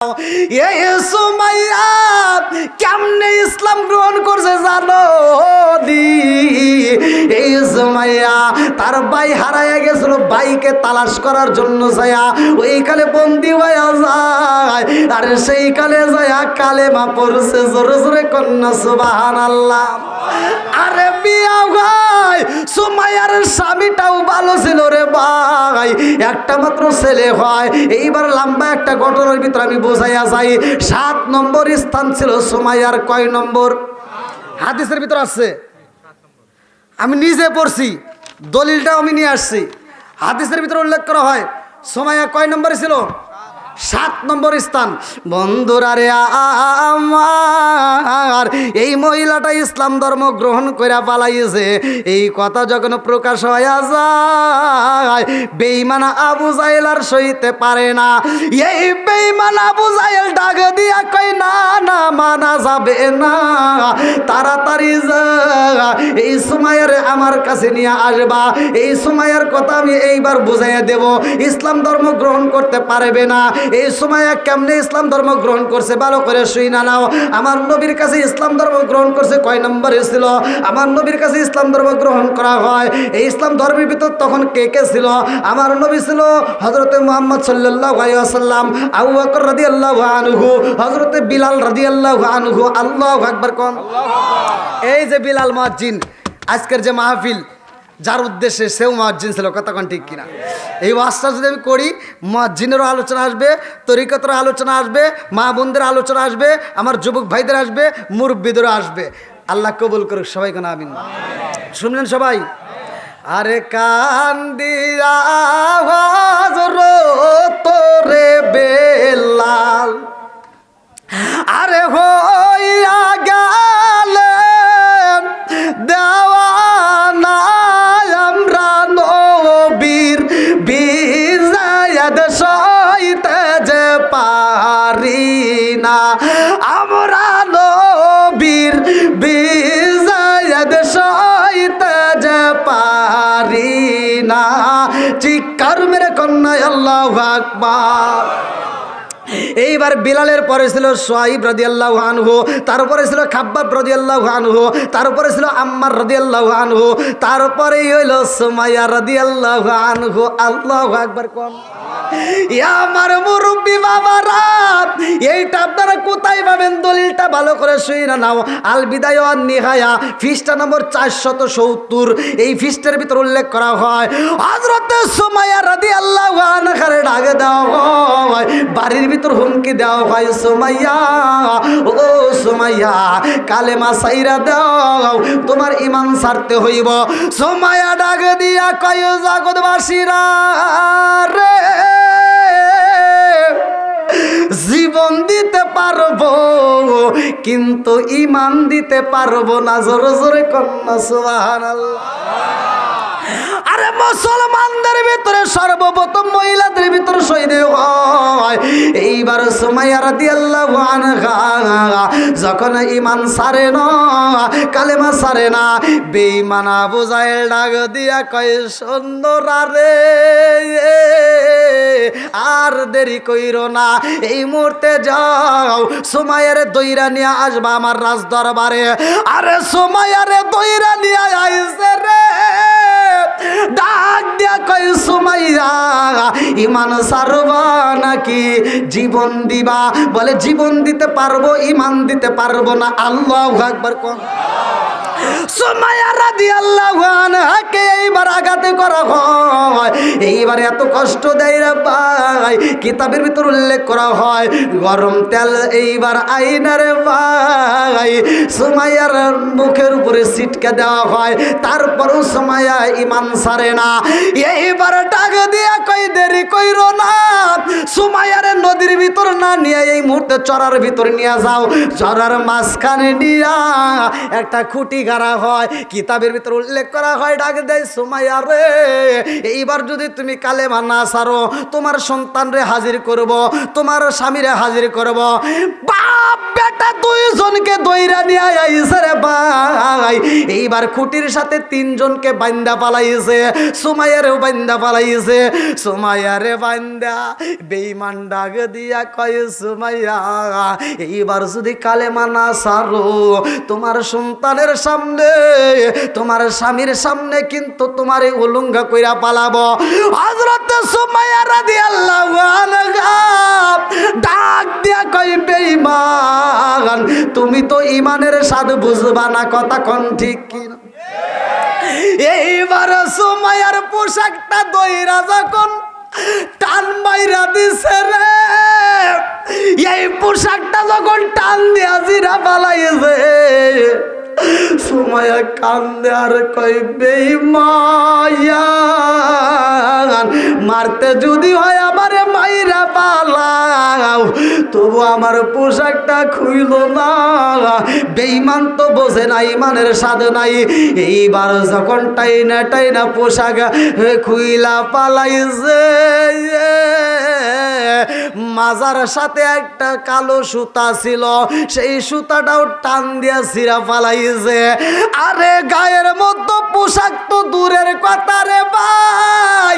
এই সুমাইয়া কেমনে ইসলাম গ্রহণ করছে জানো নি? এই সুমাইয়া তার ভাই হারাইয়া গেছিল, ভাইকে তালাশ করার জন্য যায়া ওইখানে বন্দি হয়ে যায়। আর সেই কালে যায়া কালেমা পড়ছে। জোরে জোরে কন্যা সুবহানাল্লাহ। আরে বিয়া ভাই, সুমাইয়ার স্বামীটাও ভালো ছিল রে ভাই, একটা মাত্র ছেলে হয়। এইবার লম্বা একটা ঘটনার ভিতরে আমি বোঝাইয়া যাই। 7 নম্বর স্থান ছিল সুমাইয়ার। কয় নম্বর? হাদিসের ভিতর আছে, আমি নিজে পড়ছি, দলিলটাও আমি নিয়ে আসছি। হাদিসের ভিতরে উল্লেখ করা হয় সুমাইয়া কয় নম্বরে ছিল? 7 নম্বর স্থান। বন্ধুরা রে আমার, এই মহিলাটা ইসলাম ধর্ম গ্রহণ করে পালাইছে। এই কথা যখন প্রকাশ হয়ে যায়, বেঈমান আবু জাহেল আর সইতে পারে না। এই বেঈমান আবু জাহেল ডাক দিয়া কই, না না মানা যাবে না, তাড়াতাড়ি যা, এই সুমাইয়ার আমার কাছে নিয়ে আসবা। এই সুমাইয়ার কথা আমি এইবার বুঝাইয়া দেব, ইসলাম ধর্ম গ্রহণ করতে পারবে না। এই সুমাইয়া কেমনে ইসলাম ধর্ম গ্রহণ করছে ভালো করে শুইনা নাও। আমার নবীর কাছে ইসলাম ধর্ম গ্রহণ করছে কয় নম্বরে ছিল? আমার নবীর কাছে ইসলাম ধর্ম গ্রহণ করা হয়। এই ইসলাম ধর্মের ভিতর তখন কে কে ছিল? আমার নবী ছিল হযরতে মুহাম্মদ সাল্লাল্লাহু আলাইহি ওয়াসাল্লাম, আবু বকর রাদিয়াল্লাহু আনহু, হযরতে বিলাল রাদিয়াল্লাহু আনহু। আল্লাহু আকবার কোন। এই যে বিলাল মুয়াজ্জিন, আজকের যে মাহফিল যার উদ্দেশ্যে, সেও মুয়াজ্জিন ছিল। কথা কোন ঠিক কিনা? এই ওয়াজটা যদি আমি করি, মুয়াজ্জিনেরও আলোচনা আসবে, তরিকতের আলোচনা আসবে, মা বোনদের আলোচনা আসবে, আমার যুবক ভাইদের আসবে, মুরব্বীদেরও আসবে। আল্লাহ কবুল করুক সবাই, কোন আমিন। শুনলেন সবাই? আরে কান্দিয়া হযরত রে বেলাল, আরে হইয়া গেলেন দেওয়ানা আমরা নবীর বিজয়াদ সইতে যে পারি না, আমরা নবীর বিজয়াদ সইতে যে পারি না। চিৎকার মেরে কন্যা আল্লাহু আকবার। এইবার বিলালের পরে ছিল সোহাইব রাদিয়াল্লাহু আনহু, তারপরে ছিল খাব্বাব রাদিয়াল্লাহু আনহু, তারপরে ছিল আম্মার রাদিয়াল্লাহু আনহু, তারপরেই হইল সুমাইয়া রাদিয়াল্লাহু আনহু। আল্লাহু আকবার কোন। আমার মুরব্বী বাবারা, এইটা আপনারা কোথায় পাবেন? দলিলটা ভালো করে শুনে নাও। আল বিদায়া ওয়ান নিহায়া পৃষ্ঠা নম্বর 470। এই পৃষ্ঠার ভিতর উল্লেখ করা হয় হযরত সুমাইয়া রাদিয়াল্লাহু আনহার ডাক দেওয়া হয়, বাড়ির ভিতর হুমকি দেওয়া হয়, সুমাইয়া ও সুমাইয়া কালেমা সাইরা দাও, তোমার ঈমান ছাড়তে হইব। সুমাইয়া ডাক দিয়া কয়, জগৎবাসীরা রে, জীবন দিতে পারবো কিন্তু ঈমান দিতে পারবো না। জোরে জোরে কন্যা সুবহানাল্লাহ। আরে মুসলমানদের ভিতরে সর্বপ্রথম মহিলাদের ভিতরে শহীদ হয় এইবার সুমাইয়া রাদিয়াল্লাহু আনহা। যখন ঈমান ছাড়ে না, কালেমা ছাড়ে না, বেঈমান আবু জাহেল ডাক দিয়া কয়, সুন্দরা রে, আর দেরি কইরো না, এই মুহূর্তে যাও সুমাইয়ারে দইরা নিয়ে আসবা আমার রাজ দরবারে। আরে সুমাইয়ারে দইরা নিয়ে আইছে রে, ডাক দিয়া কই, সুমাইয়া ঈমান ছাড়বা নাকি জীবন দিবা? বলে জীবন দিতে পারবো, ঈমান দিতে পারবো না। আল্লাহু আকবার কোন। সুমাইয়া রাদিয়াল্লাহু আনহাকে এইবার আঘাতে করা হয়। এইবার এত কষ্ট দেয় রে ভাই, কিতাবের ভিতর উল্লেখ করা হয় গরম তেল এইবার আইনা রে ভাই সুমাইয়ার মুখের উপরে ছিটকে দেওয়া হয়। তারপরও সুমাইয়া ঈমান ছাড়ে না। এইবার ডাক দিয়া কই, দেরি কইরো না, সুমাইয়ারে নদীর ভিতর না নিয়ে এই মুহূর্তে চরার ভিতর নিয়ে যাও। চরার মাঝখানে নিয়া একটা খুঁটি গারা হয়। কিতাবের ভিতর উল্লেখ করা হয়, ডাক দেয় সুমাইয়া রে, এইবার যদি তুমি কালেমা না ছাড়ো তোমার সন্তানরে হাজির করব, তোমার স্বামীরে হাজির করব। বাপ বেটা দুইজনকে দইরা নিয়ে আইছে রে ভাই। এইবার খুঁটির সাথে তিনজনকে বান্দা পালাইছে, সুমাইয়ারেও বান্দা পালাইছে। সুমাইয়ারে বান্দা বেঈমান ডাক দিয়া কয় সুমাইয়া, এইবার যদি কালেমা না ছাড়ো তোমার সন্তানের সামনে, তোমার স্বামীর সামনে কিন্তু তোমার এই উলঙ্গা কইরা পালাবো। হযরত সুমাইয়া রাদিয়াল্লাহু আনহা ডাক দিয়া কয় বেঈমান, তুমি তো ঈমানের স্বাদ বুঝবা না, কথা কোন ঠিক কি না? এইবার সুমাইয়ার পোশাকটা দইরা যখন টান মাইরা দিছে রে, এই পোশাকটা যখন টান দিয়া জিরা পালাইছে, সুমাইয়া কান্দে আর কই বেঈমান, মারতে যদি হয় আমারে মাইরা পালাও, তবু আমার পোশাকটা খুইল না। বেঈমান তো বোঝে না, ঈমানের স্বাদ নাই। এইবার যখন টাইনা পোশাক খুইলা পালাইছে, মাজার সাথে একটা কালো সুতা ছিল, সেই সুতাটাও টান দিয়া ছিঁড়া পালাইছে। আরে গায়ের মধ্যে পোশাক তো দূরের কথা রে ভাই,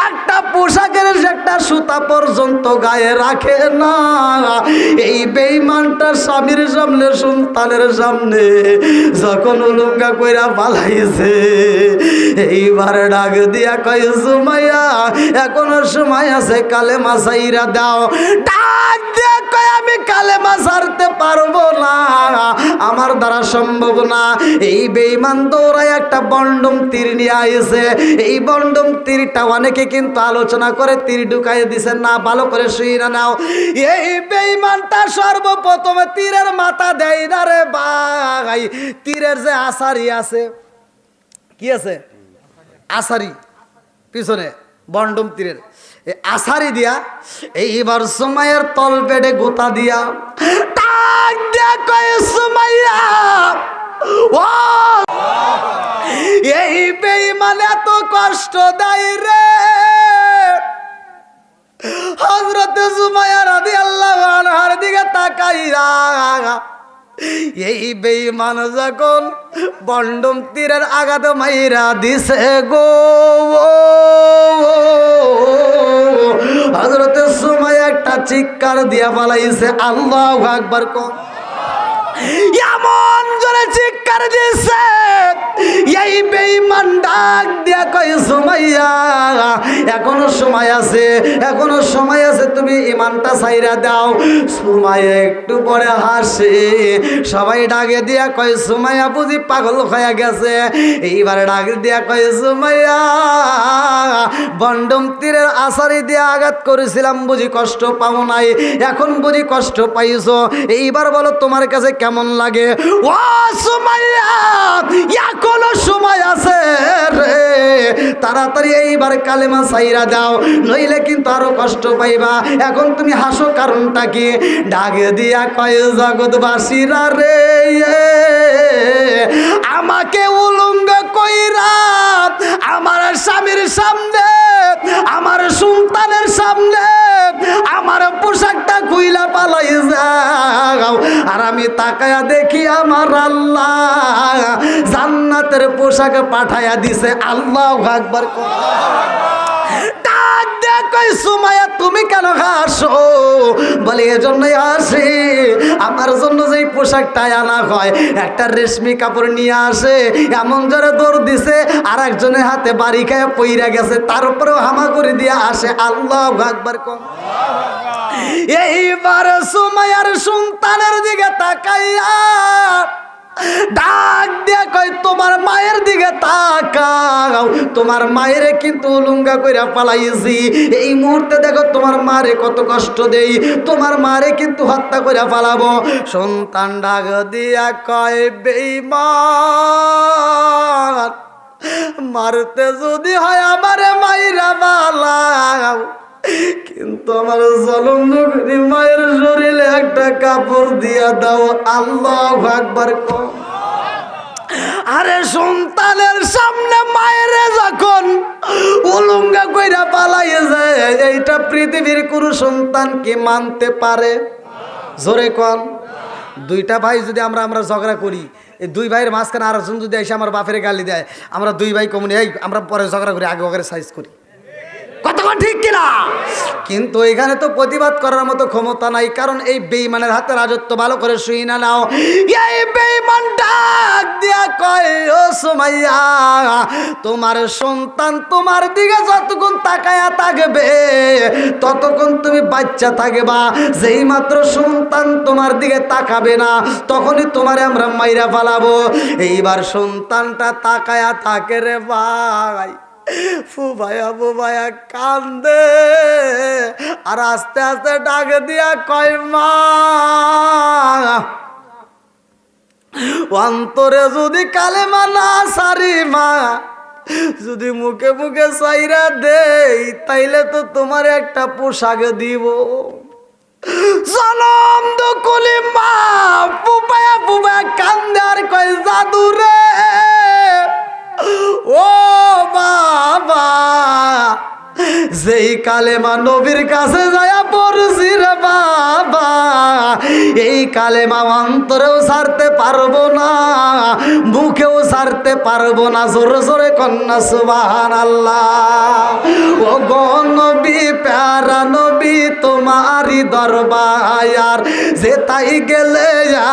একটা পোশাকের একটা সুতা পর্যন্ত গায়ে রাখে না। এই বেঈমানটা স্বামীর সামনে, সন্তানের সামনে যখন উলঙ্গা কইরা পালাইছে, এইবার ডাক দিয়া কয় সুমাইয়া, এখনো সময় আছে, কালেমা ছাইরা দাও। ডাক দিয়া কয় আমি কালেমা ছাড়তে পারবো না, আমার দ্বারা সম্ভব না। এই বেঈমান দৌড়ায় একটা বন্ডম তীর নিয়ে আইছে। এই বন্ডম তীরটা অনেকে কিন্তু আলোচনা করে তীর ঢুকাই দিছে না, ভালো করে শুইরা নাও। এই বেঈমানটা সর্বপ্রথমে তীরের মাথা দেয় না রে ভাই, তীরের যে আসারি আছে, কি আছে আসারি পিছনে বন্ডম তীরের আসারি দিয়া এইবার সুমাইয়ার তল পেটে গোতা দিয়া টাক দিয়া কয় সুমাইয়া, ও এই বেঈমান এত কষ্ট দেয় রে। হযরত সুমাইয়া রাদিয়াল্লাহু আনহার দিকে তাকাইয়া এই বেঈমান যখন বন্ডম তীরের আঘাত মাইরা দিছে গো, হযরত সুমাইয়া একটা চিৎকার দিয়া পালাইছে, আল্লাহু আকবার কর। এমন জোরে চিৎকার দিছে, এই বেঈমান ডাক দিয়া কয় সুমাইয়া, এখনো সময় আছে, এখনো সময় আছে, তুমি ঈমানটা ছাইরা দাও। সুমাইয়া একটু পরে হাসে, সবাই ডাকে দিয়া কয় সুমাইয়া বুঝি পাগল হয়ে গেছে। এইবারে ডাক দিয়া কয় সুমাইয়া, বন্ডম তীরের আসারি দিয়ে আঘাত করেছিলাম, বুঝি কষ্ট পাও নাই, এখন বুঝি কষ্ট পাইছো, এইবার বলো তোমার কাছে কেমন লাগে? ও সুমাইয়া, এখনো সময় আছে রে, তাড়াতাড়ি এইবার কালেমা ছাইরা দাও, নইলে কিন্তু আরো কষ্ট পাইবা। এখন তুমি হাসো, কারণটা কি? ডাকে দিয়া কয় জগৎবাসীরা রে, আমাকে উলঙ্গ কইরা আমার স্বামীর সামনে, আমার সন্তানের সামনে আমার পোশাকটা খুইলা পালাই যাও, আর আমি তাকায়া দেখি আমার আল্লাহ জান্নাতের পোশাক পাঠায়া দিছে। আল্লাহু আকবার। ডাক দে কই সুমাইয়া, তুমি কেন হাসো? বলে এজন্যই হাসি, আমার জন্য যেই পোশাকটা আনা হয়, একটা রেশমি কাপড় নিয়ে আসে, এমন জোরে দৌড় দিছে, আর একজনের হাতে বাড়ি খায় পইরা গেছে, তার উপরেও হামাগুড়ি দিয়ে আসে। আল্লাহু আকবার কোন। এইবার সুমাইয়ার সন্তানের দিকে তাকাইয়া ডাক দিয়া কয় তোমার মায়ের দিকে তাকাও, তোমার মায়ের কিন্তু উলঙ্গা কইরা পালাইছি, এই মুহূর্তে দেখো তোমার মারে কত কষ্ট দেই, তোমার মারে কিন্তু হত্যা কইরা পালাবো। সন্তান ডাক দিয়া কয় বেঈমান, মারতে যদি হয় আমারে মাইরা পালাও, কিন্তু আমার জলম নবী মায়ের শরীরে একটা কাপড় দিয়া দাও। আল্লাহু আকবার। আরে সন্তানের সামনে মায়ের যখন উলঙ্গা কইরা পালাইয়ে যায়, এইটা পৃথিবীর কোন সন্তান কি মানতে পারে? জোরে কোন। দুইটা ভাই যদি আমরা ঝগড়া করি, এই দুই ভাইয়ের মাঝখানে আরেকজন যদি এসে আমার বাপের গালি দেয়, আমরা দুই ভাই কমনি এই আমরা পরে ঝগড়া করি, আগে ওখানে সাইজ করি, কতক্ষণ ঠিক কিনা? কিন্তু এখানে তো প্রতিবাদ করার মতো ক্ষমতা নাই, কারণ এই বেঈমানের হাতে রাজত্ব। ভালো করে শুই না নাও, এই বেঈমান ডাক দিয়া কয়, ও সুমাইয়া, তোমার সন্তান তোমার দিকে যতক্ষণ তাকায়া থাকবে ততক্ষণ তুমি বাচ্চা থাকবা, যেই মাত্র সন্তান তোমার দিকে তাকাবে না তখনই তোমারে আমরা মাইরা ফালাবো। এইবার সন্তানটা তাকায়া থাকে রে ভাই, ফুবায়া কান্দে, আর আস্তে আস্তে ডাকে দিয়া কয়, মা, অন্তরে যদি কালেমা না সারি মা, যদি মুখে মুখে চাইরা দেই তাইলে তো তোমার একটা পোশাক দিব। জনম দুকুলি মা ফুবায়া কান্দে আর কয়, জাদু রে, ও বাবা, যেই কালেমা নবীর কাছে যায়া পড়ছি রে বাবা, এই কালেমা অন্তরেও ছাড়তে পারবো না, মুখেও ছাড়তে পারবো না। জোরে জোরে কন্যা সুবহানাল্লাহ। ও গো নবী, প্যারা নবী, তোমারই দরবার যেতাই গেলে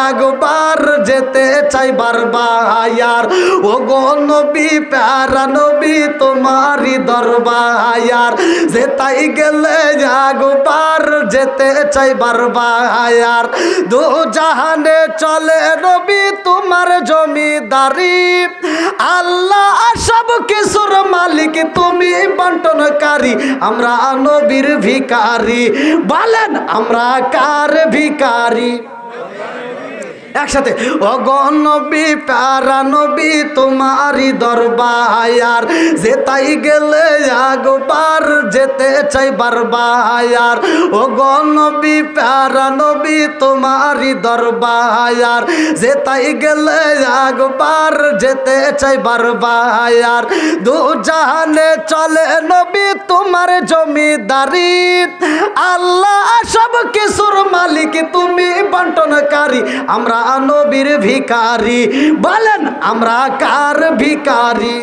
একবার যেতে চাই বারবার। ও গো নবী, প্যারা নবী, তোমারই দরবার যেতাই গেলে একবার যেতে চাই বারবার। দু জাহানে চলে নবী তোমার জমিদারি, আল্লাহ সব কিছুর মালিক, তুমি বন্টনকারী, আমরা নবীর ভিখারি। বলেন আমরা কার ভিখারি? একসাথে, ও গো নবী, প্যারা নবী, তোমারই দরবার যেতাই গেলে একবার যেতে চাই বারবার। ও গো নবী, প্যারা নবী, তোমারই দরবার যেতাই গেলে একবার যেতে চাই বারবার। দু জাহানে চলে নবী তোমার জমিদারি, আল্লাহ সব কিছুর মালিক, তুমি বন্টনকারী, আমরা নবীর ভিখারি। বলেন আমরা কার ভিখারি?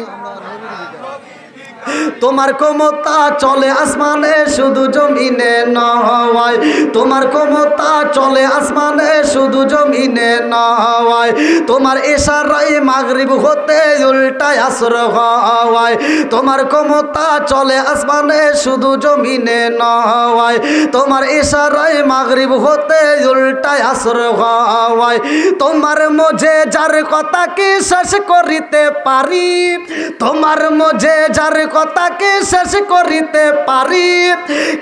তোমার ক্ষমতা চলে আসমানে শুধু জমিনে নয়, তোমার ক্ষমতা চলে আসমানে শুধু জমিনে নয়, তোমার ইশারায় মাগরিব হতে উল্টায় আসর হয়, তোমার ক্ষমতা চলে আসমানে শুধু জমিনে নয়, তোমার ইশারায় মাগরিব হতে উল্টায় আসর হয়। তোমার মধ্যে যার কথা কি শেষ করিতে পারি, তোমার মধ্যে যার কথাকে শেষ করিতে পারি,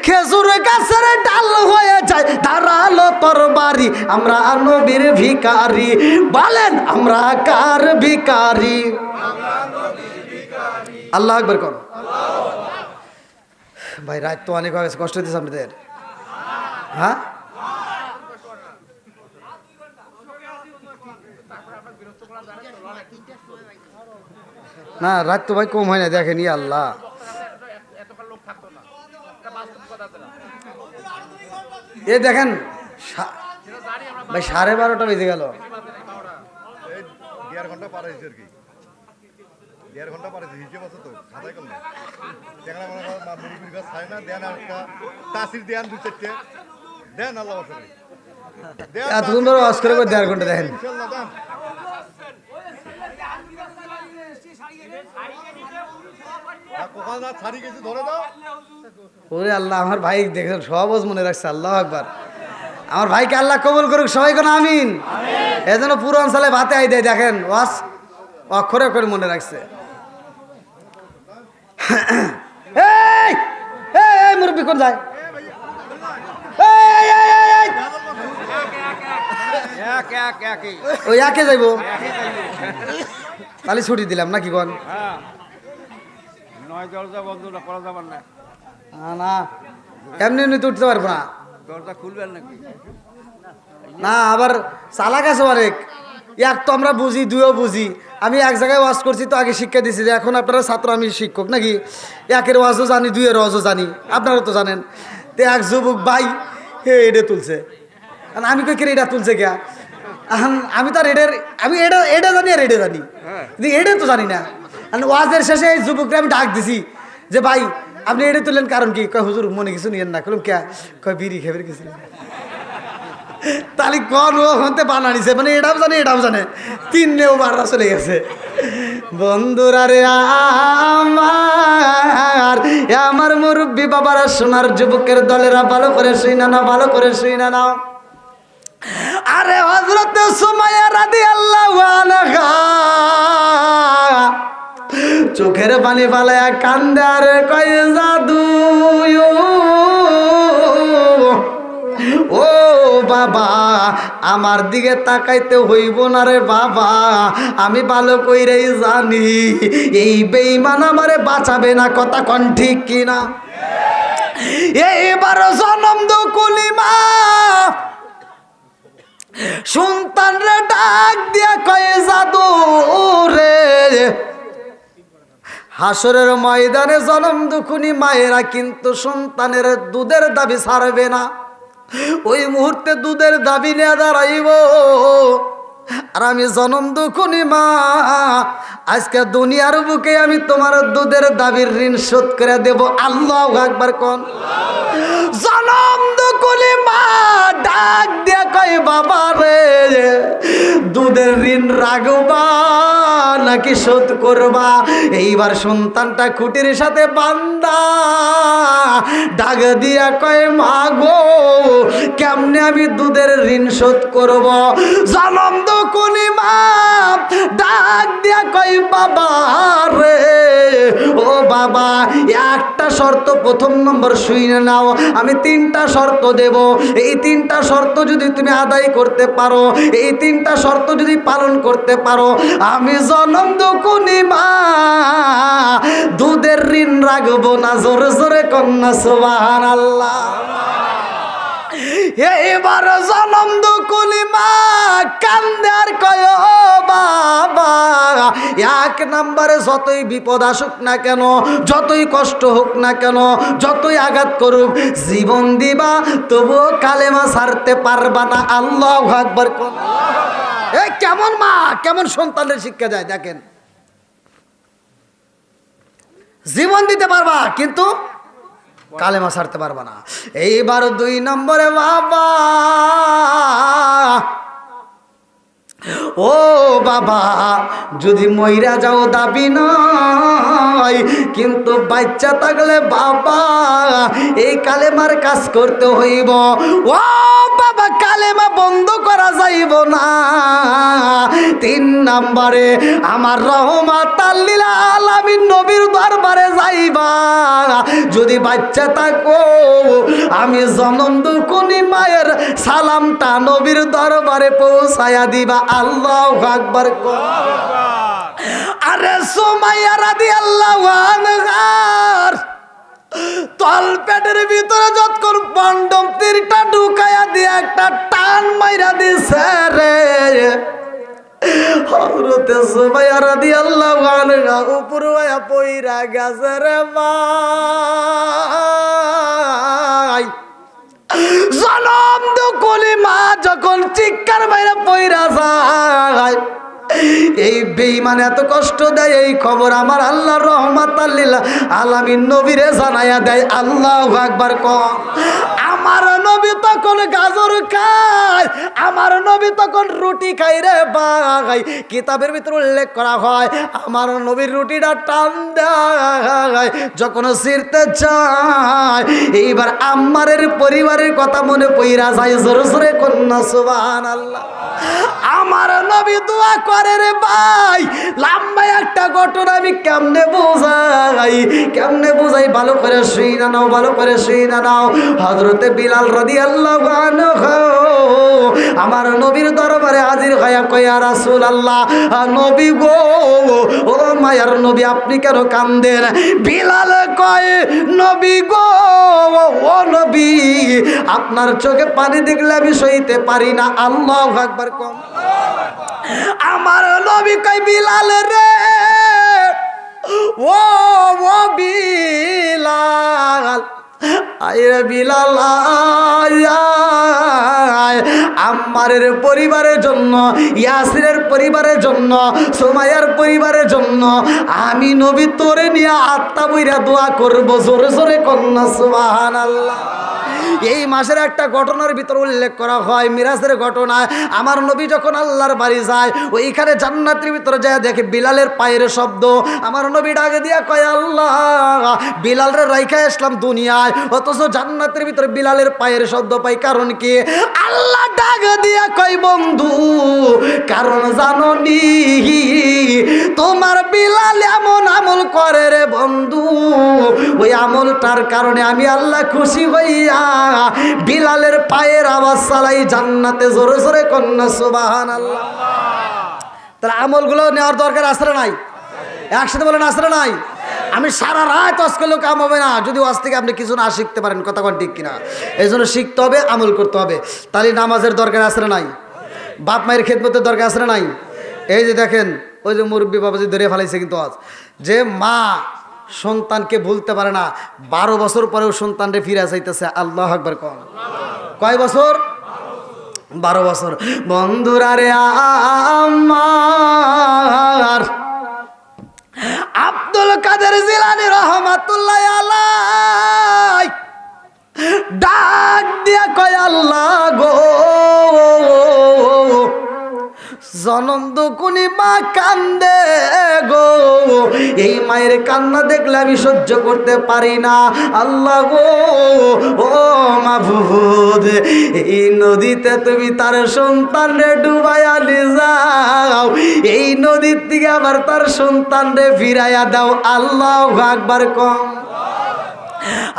খেজুর গাছের ডাল হয়ে যায় ধারালো তরবারি, আমরা নবীর ভিখারি। বলেন আমরা কার ভিখারি? আল্লাহু আকবার কোন। ভাই রাত তো অনেক হয়ে গেছে, কষ্ট হইতেছে আপনাদের? হ্যাঁ, না রাত তো ভাই কম হয় না, দেখেনি আল্লাহ। এ দেখেন ভাই 12:30 বেজে গেল। এতক্ষণ ধরে ওয়াজ করে 1.5 ঘন্টা দেখেন। ওরে আল্লাহ, আমার ভাই দেখেন সব মনে রাখছে। আল্লাহু আকবার। আমার ভাইকে আল্লাহ কবুল করুক, সবাই কোন আমিন। এজন্য পুরো অঞ্চলে ভাতে আই দেয়, দেখেন ওয়াজ অক্ষরে অক্ষরে মনে রাখছে। এই এই মুরব্বি কোন যায়? ওই একে যাইব, তাহলে ছুটি দিলাম নাকি কোন? না এমনি এমনি তো উঠতে পারবো না, দরজা খুলবেন নাকি? না আবার চালাক আছে অনেক, এক তো আমরা বুঝি, দুইও বুঝি, আমি এক জায়গায় ওয়াজ করছি তো আগে শিক্ষা দিছি যে এখন আপনারা ছাত্র আমি শিক্ষক নাকি একের ওয়াজও জানি দুইয়ের ওয়াজও জানি আপনারা তো জানেন। তো এক যুবক ভাই হে এটা তুলছে আমি কই এটা তুলছে কে আমি তো আর আমি এটা জানি আর এটা জানি কিন্তু এটা তো জানি না। ওয়াজের শেষে এই যুবকরা আমি ডাক দিছি যে ভাই আপনি এটা তুললেন কারণ কি? কয় হুজুর মনে কিছু নিয়েন না। কলম কে? কয় বিড়ি খেয়ে গেছিলেন। তাহলে কন ও হতে বানানিছে মানে এটাও জানে তিন নেও বাররা চলে গেছে। বন্ধুরা রে আমার মুরব্বী বাবারা সোনার যুবকের দলেরা ভালো করে শুই না ভালো করে শুই না নাও। আরে হযরত সুমাইয়া রাদিয়াল্লাহু আনহা চোখের পানি ফালায়া কান্দে আর কয় জাদু ও বাবা আমার দিকে তাকাইতে হইব না রে বাবা, আমি ভালো কইরাই জানি এই বেঈমান আমারে বাঁচাবে না। কথা কোন ঠিক কিনা? এইবার জনম দুকুলি মা সন্তান রে ডাক দিয়া কয় জাদু রে হাসরের ময়দানে জনম দুকুনি মায়েরা কিন্তু সন্তানের দুধের দাবি ছাড়বে না। ওই মুহূর্তে দুধের দাবি নিয়ে দাঁড়াইব আর আমি জনম দুকুনি মা আজকে দুনিয়ার বুকে আমি তোমার দুধের দাবির ঋণ শোধ করে দেব। আল্লাহু আকবার কোন। জনম দুকুনি মা ডাক দিয়া কয় বাবা রে দুধের ঋণ রাখবা নাকি শোধ করবা? এইবার সন্তানটা খুঁটির সাথে বান্দা ডাক দিয়া কয় মা গো কেমনে আমি দুধের ঋণ শোধ করব? জনম দুকুনি মা ডাক দিয়া কয় বাবা রে ও বাবা একটা শর্ত প্রথম নম্বর শুনে নাও, আমি তিনটা শর্ত দেব। এই তিনটা শর্ত যদি তুমি আদায় করতে পারো, এই তিনটা শর্ত যদি পালন করতে পারো, আমি জনম দুকুনি মা দুধের ঋণ রাখবো না। জোরে জোরে কন্যা সুবহানাল্লাহ। এবার জনম দুকুলি মা কান্দে আর কয় বাবা এক নম্বরে যতই বিপদ আসুক না কেন, যতই কষ্ট হোক না কেন, যতই আঘাত করুক, জীবন দিবা তবুও কালেমা ছাড়তে পারবা না। আল্লাহু আকবার কোন। এই কেমন মা কেমন সন্তানের শিক্ষা যায় দেখেন। জীবন দিতে পারবা কিন্তু কালেমা ছাড়তে পারবা না। এইবার দুই নম্বরে বাবা ও বাবা যদি মইরা যাও দাবি নয় কিন্তু বাচ্চা থাকলে বাবা এই কালেমার কাজ করতে হইব। ও বাবা কালেমা বন্ধ করা যাইব না। তিন নম্বরে আমার রহমাতাল লিল আলামিন নবীর দরবারে যাইবা। যদি বাচ্চা থাকো আমি জনম দুকুনি মায়ের সালামটা নবীর দরবারে পৌঁছায়া দিবা। আল্লাহু আকবার। আরে সুমাইয়া রাদিয়াল্লাহু আনহা তল পেটের ভিতরে যতক্ষণ বন্ডম তীরটা ঢুকায়া দিয়ে একটা টান মাইরা দিছে রে হযরতে সুমাইয়া রাদিয়াল্লাহু আনহা উপরে আয়া পইরা গেছে রে ভাই। জনম দুকুলি মা যখন চিৎকার মাইরা পইরা যায় এই বেঈমান এত কষ্ট দেয় এই খবর আমার আল্লাহর রহমাতাল লিল আলামিন নবীরে জানায়া দেয়। আল্লাহু আকবার কোন। আমার নবী তখন গাজর খায়, আমার নবী তখন রুটি খাই রে ভাই। কিতাবের ভিতরে উল্লেখ করা হয় আমার নবীর রুটিটা টান দেয় যখন ছিঁড়তে চায়। এইবার আম্মারের পরিবারের কথা মনে পইরা যায়। জোরে জোরে কন্যা সুবহানাল্লাহ। আমার নবী দোয়া করে রে ভাই। লম্বা একটা ঘটনা আমি কেমনে বোঝাই ভালো করে শুই না নাও, ভালো করে শুই না নাও। হযরতে বিলাল রাদিয়াল্লাহু আনহু আমার নবীর দরবারে হাজির হয়ে কয় ইয়া রাসূলুল্লাহ, নবী গো, ও মায়ার নবী আপনি কেন কান্দেন? বিলাল কয় নবী গো, ও নবী আপনার চোখে পানি দেখলে আমি সইতে পারি না। আল্লাহু আকবার কম। আমার নবী কয় বিলাল রে, ও বিলাল, আয় বিলাল আয়, আম্মারের পরিবারের জন্য, ইয়াসিরের পরিবারের জন্য, সুমাইয়ার পরিবারের জন্য আমি নবী তোরে নিয়ে আত্মা বইরা দোয়া করব। জোরে জোরে কন্যা সুবহানাল্লাহ। এই মাসের একটা ঘটনার ভিতর উল্লেখ করা হয়, মিরাজের ঘটনা। আমার নবী যখন আল্লাহর বাড়ি যায়, ওইখানে জান্নাতের ভিতরে যায় দেখে বিলালের পায়ের শব্দ। আমার নবী ডাকে দিয়া কয় আল্লাহ, বিলালের রাইখা আসলাম দুনিয়ায়, অথচ জান্নাতের ভিতরে বিলালের পায়ের শব্দ পাই, কারণ কি? আল্লাহ ডাক দিয়া কয় বন্ধু, কারণ জানো নি তোমার বিলাল এমন আমল করে রে বন্ধু, ওই আমলটার কারণে আমি আল্লাহ খুশি হইয়া বিলালের পায়ের আওয়াজ চালাই জান্নাতে। জোরে জোরে কন্যা সুবহানাল্লাহ। তাহলে আমলগুলো নেওয়ার দরকার আছে না নাই? একসাথে বলেন আছে না নাই? আমি সারা রাত ওয়াজ করলেও কাম হবে না যদি ওয়াজ থেকে আপনি কিছু না শিখতে পারেন। কথা কোন ঠিক কিনা? এই জন্য শিখতে হবে, আমল করতে হবে। তাহলে নামাজের দরকার আছে না নাই? বাপ মায়ের খেদমতের দরকার আছে না নাই? এই যে দেখেন, ওই যে মুরব্বী বাবাজি ধরে ফেলাইছে কিন্তু আজ, যে মা সন্তানকে ভুলতে পারে না, 12 বছর পরেও সন্তানরে ফিরে চাইতেছে। আল্লাহু আকবার কম। কয় বছর? 12 বছর। বন্ধুরা রে, আমার আব্দুল কাদের জিলানী রহমাতুল্লাহ আলাইহি ডাক দিয়া কয় আল্লাহ গো, জনম দুকুনি মা কান্দে গো, এই মায়ের কান্না দেখলে আমি সহ্য করতে পারি না। আল্লাহ গো, ও মাবুদ, এই নদীতে তুমি তার সন্তানরে ডুবাইয়া নিয়ে যাও, এই নদীর থেকে আবার তার সন্তানরে ফিরাইয়া দাও। আল্লাহু আকবার কম।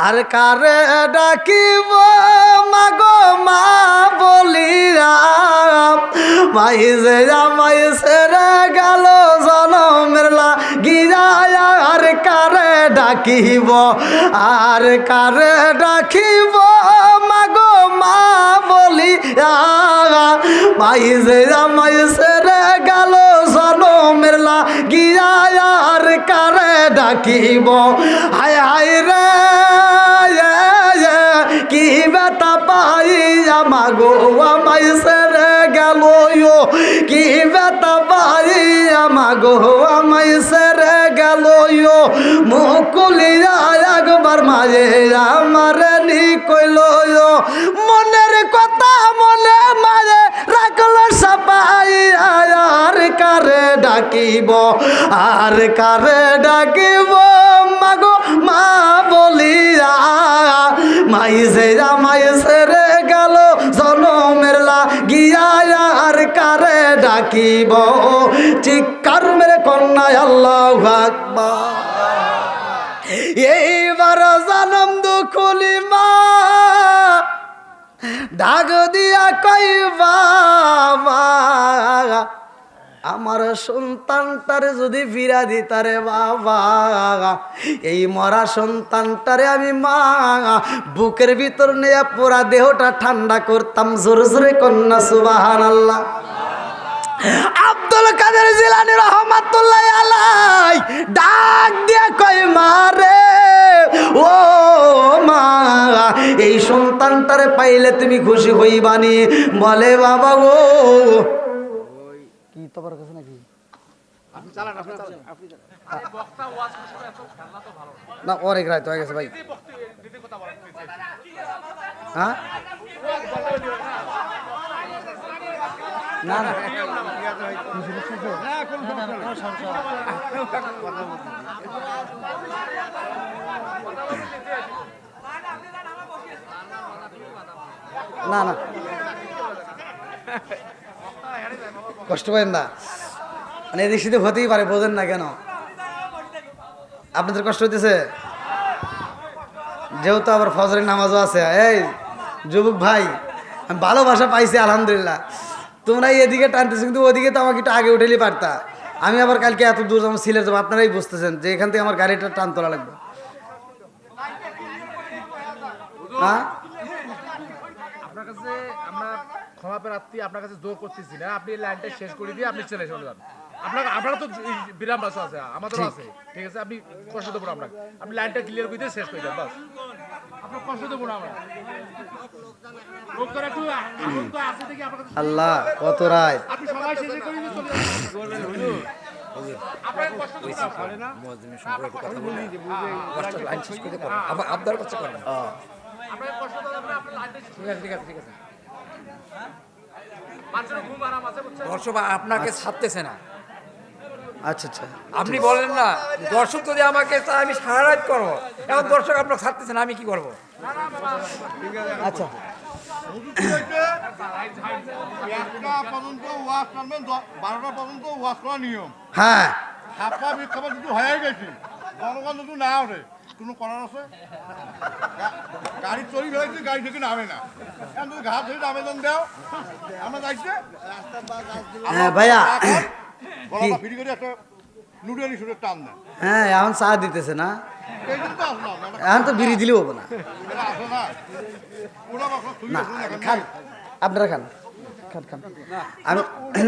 আর কারে ডাকিব মাগো মা বলিরা, মাই যে আমায় ছেড়ে গেল জনমের লাগিয়া, আর কারে ডাকিব, আর কারে ডাকিব মাগো মা বলিয়া, মাই যে আমায় ছেড়ে গেল জনমের লাগিয়া, আর কারে ডাকিব। হায় হায় রে, কি ব্যথা পাই আমাগো আমায় ছেড়ে গেল, কি ব্যথা পাই আমাগো আমায় ছেড়ে গেল, মুকুলিয়া একবার মাঝে আমার নি কইল, মনের কথা মনে মাঝে রাখলো সবাই, আর কারে ডাকিব, আর কারে ডাকিব মাগো মা বলিয়া, মাই যে আমায় ছেড়ে গেল জনমের লাগিয়া, আর কারে ডাকিব। চিৎকার মেরে কন্যা আল্লাহু আকবার। এইবার জনম দুখুলি মা ডাক দিয়া কইবা, আমার সন্তানটারে যদি ফিরা দিতারে বাবা, এই মরা সন্তানটারে আমি মা বুকের ভিতর নিয়ে পুরা দেহটা ঠান্ডা করতাম। জোরে জোরে কন্যা সুবহানাল্লাহ। আব্দুল কাদের জিলানী রহমাতুল্লাহ আলাইহি ডাক দিয়া কয় মারে, ও মা, এই সন্তানটারে পাইলে তুমি খুশি হইবানি? বলে বাবা গো, কি তোমার কাছে নাকি না, অনেক রাত হয়ে গেছে ভাই। হ্যাঁ না না, না না, কষ্ট করেন না, মানে এদিক সেদিক হতেই পারে, বোঝেন না কেন? আপনাদের কষ্ট হইতেছে যেহেতু আবার ফজরের নামাজও আছে। এই যুবক ভাই, আমি ভালোবাসা পাইছি আলহামদুলিল্লাহ। তোমরা এদিকে টানতেছো, কিন্তু ওদিকে তো আমাকে একটু আগে উঠেলি পারতা। আমি আবার কালকে এত দূর যাবো, সিলেট যাবো, আপনারাই বুঝতেছেন যে এখান থেকে আমার গাড়িটা টান তোলা লাগবে। হ্যাঁ, আপনার কাছে আমরা ক্ষমা প্রার্থী, আপনার কাছে জোর করতেছি না, আপনি লাইনটা শেষ করে দিয়ে আপনি চলে যান। আপনারা তো বিরাম বাস আছে, আমাদেরও আছে, ঠিক আছে? আপনি কষ্ট দেবো না, আপনি লাইনটা ক্লিয়ার করে দিয়ে শেষ করে দেন, বাস। আপনার কষ্ট দেবো না আমরা। লোকটা একটু আনন্দ আছে দেখি আপনার কাছে। আল্লাহ কত রায়। আপনি সবাই শেষ করে দিয়ে চলে যান। আপনার কষ্ট দেবো না, পারে না? আপনার কাছে করেন। আপনার কষ্ট দেবো না, আপনার লাইনটা ঠিক আছে। মানুষের ঘুম আরাম আছে, বুঝছেন? দর্শক আপনাকে ছাড়তেছে না। আচ্ছা আচ্ছা, আপনি বলেন না দর্শক যদি আমাকে চায় আমি সারা রাত করবো, এখন দর্শক আপনাকে ছাড়তেছে না, আমি কি করবো? আচ্ছা। একটা পর্যন্ত ওয়াশ করবেন, 12টা পর্যন্ত ওয়াশ করা নিয়ম। হ্যাঁ, ছাপা বিক্ষাপা যদি হয়ে গেছে, জনগণ যদি না ওঠে, কোনো করার আছে? গাড়ি চলি ফেলেছি, গাড়ি থেকে নামে না। এখন যদি ঘাট থেকে আবেদন দাও, আমরা যাইছে হ্যাঁ ভাইয়া, গলাটা ফিরি করে একটা নুডেলি সুরে টান দেন। হ্যাঁ এখন চা দিতেছে না, এই জন্য তো আসলাম, এখন তো বিড়ি দিলেও হবে না। এটা আসে না। ওরা বাবা তুই না আসুন এখন। খান, আপনারা খান, খান। আমি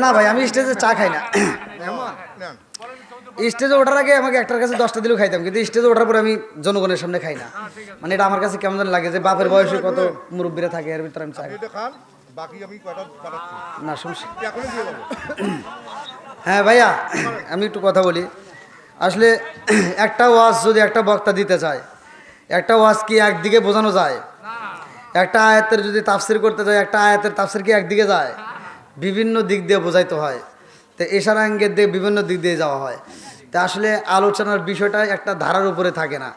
না ভাই, আমি স্টেজে চা খাই না। নেন। স্টেজে ওঠার আগে আমাকে একটার কাছে 10টা দিলেও খাইতাম, কিন্তু স্টেজে ওঠার পরে আমি জনগণের সামনে খাই না। মানে এটা আমার কাছে কেমন যেন লাগে যে বাপের বয়সে কত মুরব্বীরা থাকে, এর ভিতরে আমি চা খাই এটা খান, বাকি আমি কয়টা পাঠাচ্ছি। না। সমস্যা। এখনই দিয়ে দেবো। হ্যাঁ ভাইয়া, আমি একটু কথা বলি। আসলে একটা ওয়াজ যদি একটা বক্তা দিতে চায়, একটা ওয়াজ কি একদিকে বোঝানো যায়? একটা আয়াতের যদি তাফসির করতে যায়, একটা আয়াতের তাফসির কি একদিকে যায়? বিভিন্ন দিক দিয়ে বোঝাইতে হয়। তো এশারা ইঙ্গিত দিয়ে বিভিন্ন দিক দিয়ে যাওয়া হয়। তা আসলে আলোচনার বিষয়টা একটা ধারার উপরে থাকে না।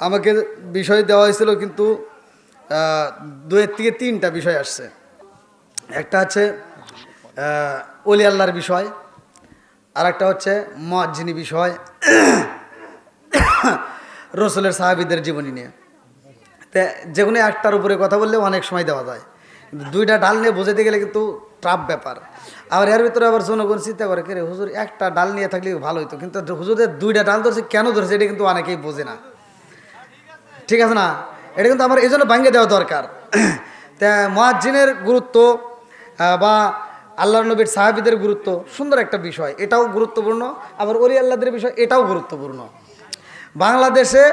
আমাকে বিষয় দেওয়া হয়েছিল, কিন্তু 2 থেকে 3টা বিষয় আসছে। একটা হচ্ছে ওলি আল্লাহর বিষয়, আর একটা হচ্ছে মুয়াজ্জিনি বিষয়, রসুলের সাহাবীদের জীবনী নিয়ে। তা যে কোনো একটার উপরে কথা বললে অনেক সময় দেওয়া যায়, কিন্তু 2টা ডাল নিয়ে বোঝাতে গেলে কিন্তু টাফ ব্যাপার। আবার এর ভিতরে আবার জনগণ চিন্তা করে, কে রে হুজুর একটা ডাল নিয়ে থাকলে ভালো হতো, কিন্তু হুজুরের 2টা ডাল ধরছে, কেন ধরছে এটা কিন্তু অনেকেই বোঝে না। ঠিক আছে না? এটা কিন্তু আমার এই জন্য ভাঙিয়ে দেওয়া দরকার। তা মুয়াজ্জিনের গুরুত্ব বা আল্লাহর নবীর সাহাবীদের গুরুত্ব সুন্দর একটা বিষয়, এটাও গুরুত্বপূর্ণ। আবার ওলি আল্লাহদের বিষয়, এটাও গুরুত্বপূর্ণ। বাংলাদেশে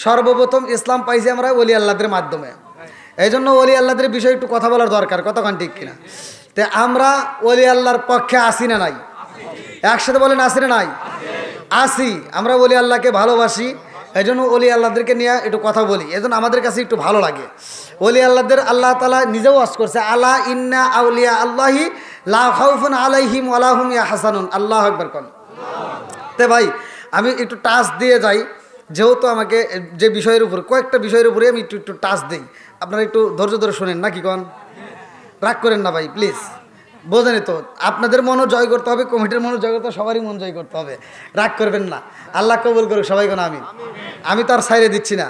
সর্বপ্রথম ইসলাম পাইছি আমরা ওলি আল্লাহদের মাধ্যমে, এই জন্য ওলি আল্লাহদের বিষয়ে একটু কথা বলার দরকার, কতক্ষণ ঠিক কিনা? তো আমরা ওলি আল্লাহর পক্ষে আসি না নাই? একসাথে বলেন আসি না নাই? আসি। আমরা ওলি আল্লাহকে ভালোবাসি, এই জন্য ওলি আল্লাহদেরকে নিয়ে একটু কথা বলি, এই জন্য আমাদের কাছে একটু ভালো লাগে। ওলি আল্লাহদের আল্লাহ তাআলা নিজেও ওয়াজ করছে, আলা ইন্না আউলিয়া আল্লাহি লা খাউফুন আলাইহিম ওয়া লা হুম ইয়াহজানুন। আল্লাহু আকবার কোন। তে ভাই আমি একটু টাচ দিয়ে যাই, যেহেতু আমাকে যে বিষয়ের উপর, কয়েকটা বিষয়ের উপরে আমি একটু টাচ দিই, আপনারা একটু ধৈর্য ধরে শোনেন, নাকি কোন? রাগ করেন না ভাই প্লিজ, বোঝেনি তো? আপনাদের মনও জয় করতে হবে, কমিটির মনও জয় করতে হবে, সবারই মন জয় করতে হবে। রাগ করবেন না, আল্লাহ কবুল করুক সবাই কোন আমিন। আমি তো আর সাইরে দিচ্ছি না।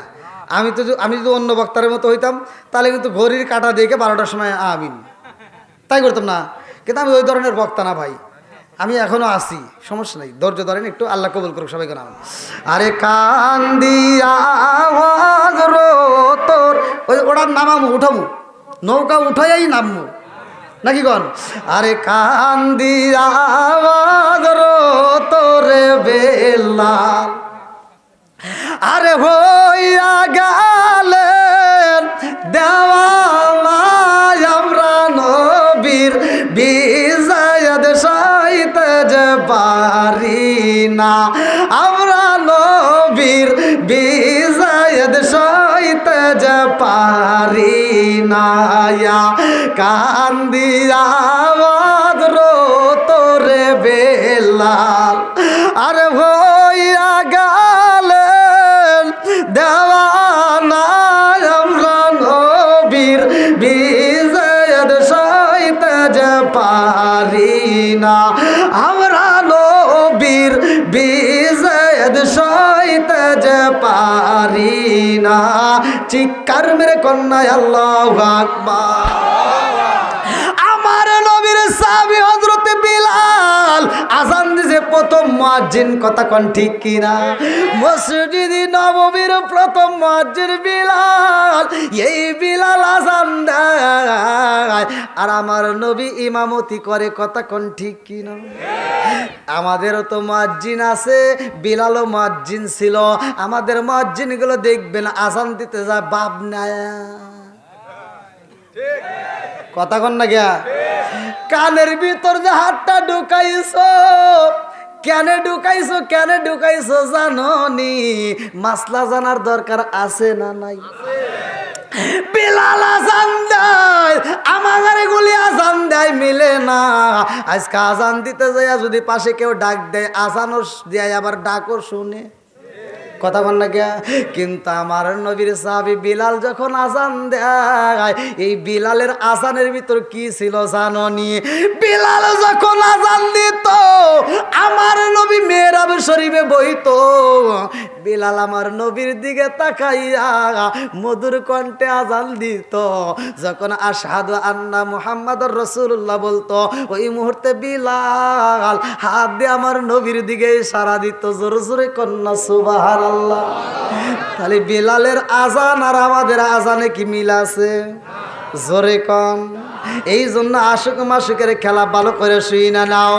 আমি যদি অন্য বক্তারের মতো হইতাম, তাহলে কিন্তু ঘড়ির কাঁটা দেখে 12টার সময় আমিন তাই করতাম না। কিন্তু আমি ওই ধরনের বক্তা না ভাই, আমি এখনো আছি, সমস্যা নেই, ধৈর্য ধরেন একটু, আল্লাহ কবুল করুক সবাই কোন আমিন। আরে কান্দিয়া তোর ওটা নামামু, উঠামু, নৌকা উঠাই নামমু, নাকি কন? আরে কান্দিয়া তোরে বেলাল, আরে হইয়া গেলেন দেওয়ালা আমরা নবীর বিজয়াদ সইতে যে পারি না, আমরা নবীর বিজয়াদ সইতে যে পারি না। কান্দিয়া তোরে বেলাল, আরে হইয়া গেলেন দেওয়ানা আমরা নবীর বিজয়াদ সইতে যে পারি না, আমরা নবীর বিজয়াদ সইতে যে পারি না। চিৎকার মেরে কন্যা আল্লাহু আকবার। আমার সাহাবী হযরত বিলাল আযান দিছে প্রথম মুয়াজ্জিন, কথা কোন ঠিক কিনা? মসজিদে নববীর প্রথম মুয়াজ্জিন বিলাল। এই বিলাল আযান দেয় আর আমার নবী ইমামতি করে, কথা কোন ঠিক কিনা? আমাদেরও তো মুয়াজ্জিন আছে, বিলালও মুয়াজ্জিন ছিল। আমাদের মুয়াজ্জিনগুলো দেখবেন আযান দিতে যায় বাপ নাই, কথা কন না গিয়া? কানের ভিতর যে হাতটা ঢুকাইছো, কেন ঢুকাইছো, কেন ঢুকাইছো জানো নি? মাসলা জানার দরকার আছে না নাই? বিলাল আযান দেয়, আমার এগুলি আযান দেয় মিলে না। আজকে আযান দিতে যাইয়া যদি পাশে কেউ ডাক দেয়, আযানও দেয় আবার ডাকও শুনে, কথা বল না কে? কিন্তু আমার নবীর সাহাবী বিলাল যখন আযান দেয়, এই বিলালের আযানের ভিতর কি ছিল জাননি? বিলাল যখন আযান দিত আমার নবী মেহরাব শরীফে বইতো, বিলাল আমার নবীর দিকে তাকাইয়া মধুর কণ্ঠে আযান দিত। যখন আশহাদু আন্না মুহাম্মাদুর রাসূলুল্লাহ বলতো, ওই মুহূর্তে বিলাল হাত দিয়ে আমার নবীর দিকে ইশারা দিত, জোরে জোরে কন্না সুবহানাল্লাহ। তাহলে বিলালের আযান আর আমাদের আযানে কি মিল আছে? জোরে কম। এই জন্য আশুক মাসুকের খেলা ভালো করে শুই না নাও।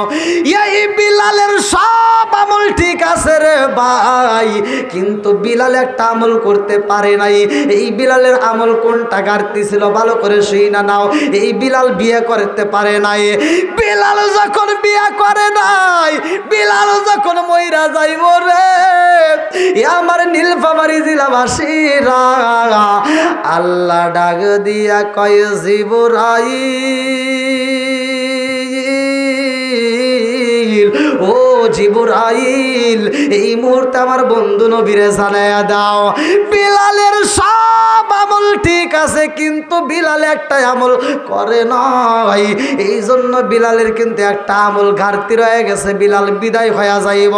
এই বিলালের সব আমল ঠিক আছে রে ভাই, কিন্তু বিলাল একটা আমল করতে পারে নাই। এই বিলালের আমল কোনটা ঘাটতি ছিল ভালো করে শুই না নাও। এই বিলাল বিয়ে করতে পারে নাই। বিলাল যখন বিয়ে করে নাই, বিলাল যখন মইরা যাইব রে, আমার নীলফামারী জেলাবাসীরা আল্লাহ ডাক দিয়া কয় জিবরাইল, ও জিবরাইল, এই মুহূর্তে আমার বন্ধু নবীরে জানায়া দাও বিলালের সব আমল ঠিক আছে, কিন্তু বিলাল একটা আমল করে নাই। এই জন্য বিলালের কিন্তু একটা আমল ঘাটতি রয়ে গেছে, বিলাল বিদায় হয়ে যাইব।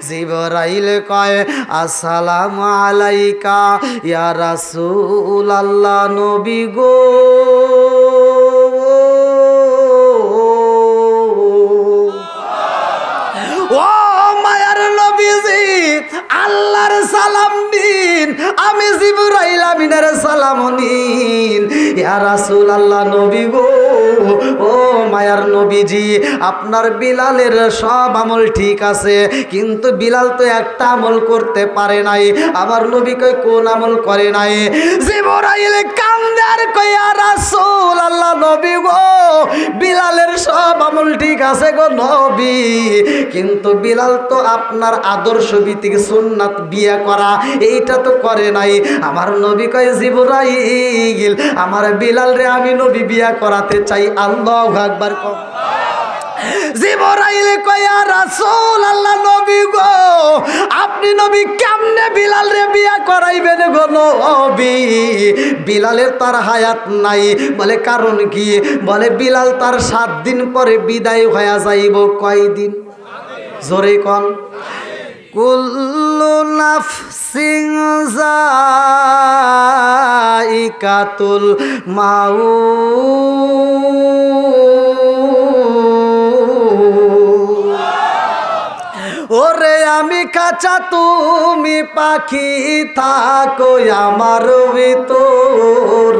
জিবরাইল কয় আসসালামু আলাইকা ইয়া রাসূলুল্লাহ, নবী গো। ও মায়ার নবীজি, আল্লাহর সালাম দিন, আমি জিবরাইল আমিনের সালাম নিন। ইয়া রাসূলুল্লাহ, নবী গো, ও মায়ার নবীজি, আপনার বিলালের সব আমল ঠিক আছে, কিন্তু বিলাল তো একটা আমল করতে পারে নাই। আমার নবী কই কোন আমল করে নাই? জিবরাইল কান্দে আর কই ইয়া রাসূলুল্লাহ, নবী গো, বিলালের সব আমল ঠিক আছে গো নবী, কিন্তু বিলাল তো আপনার আদর্শ ভিত্তিক সুন্নাত বিয়ে করা এইটা তো করে নাই। আমার নবী কয় জিবরাইল, আমার বিলাল রে আমি নবী বিয়ে করাতে চাই। আল্লাহু আকবার কও। জিবরাইল কয় ইয়া রাসূলুল্লাহ, নবী গো, আপনি নবী কেমনে বিলাল রে বিয়ে করাইবেন গো নবী? বিলালের তার হায়াত নাই। বলে কারণ কি? বলে বিলাল তার 7 দিন পরে বিদায় হয়ে যাইব। কয় দিন? জোরে কোন। কুল্লু নাফসিন যায়িকাতুল মাউত। ওরে আমি কাঁচা তুমি পাখি, থাকো আমার ভিতর।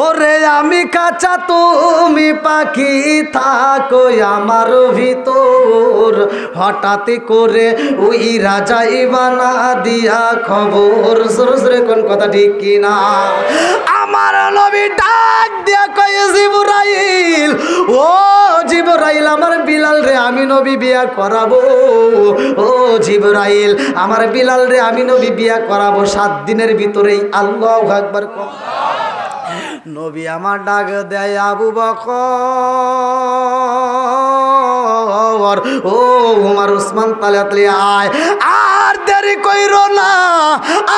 ওরে আমি কাঁচা তুমি পাখি, থাকো আমার ভিতর। হঠাৎ করে ওই রাজা ইবানা দিয়া খবর। সরসরে কোন কথা ঠিক কিনা? আমার নবী ডাক দিয়া কয় জিবরাইল, ও জিবরাইল, আমার বিলাল রে আমি নবী বিয়া করাবো। ও জিবরাইল, আমার বিলাল রে আমি নবী বিয়া করাবো 7 দিনের ভিতরেই। আল্লাহু আকবার কও। নবী আমার ডাক দেয় আবু বকর, ও উমর, উসমান, তালাতলি আয়, আর দেরি কইরো না,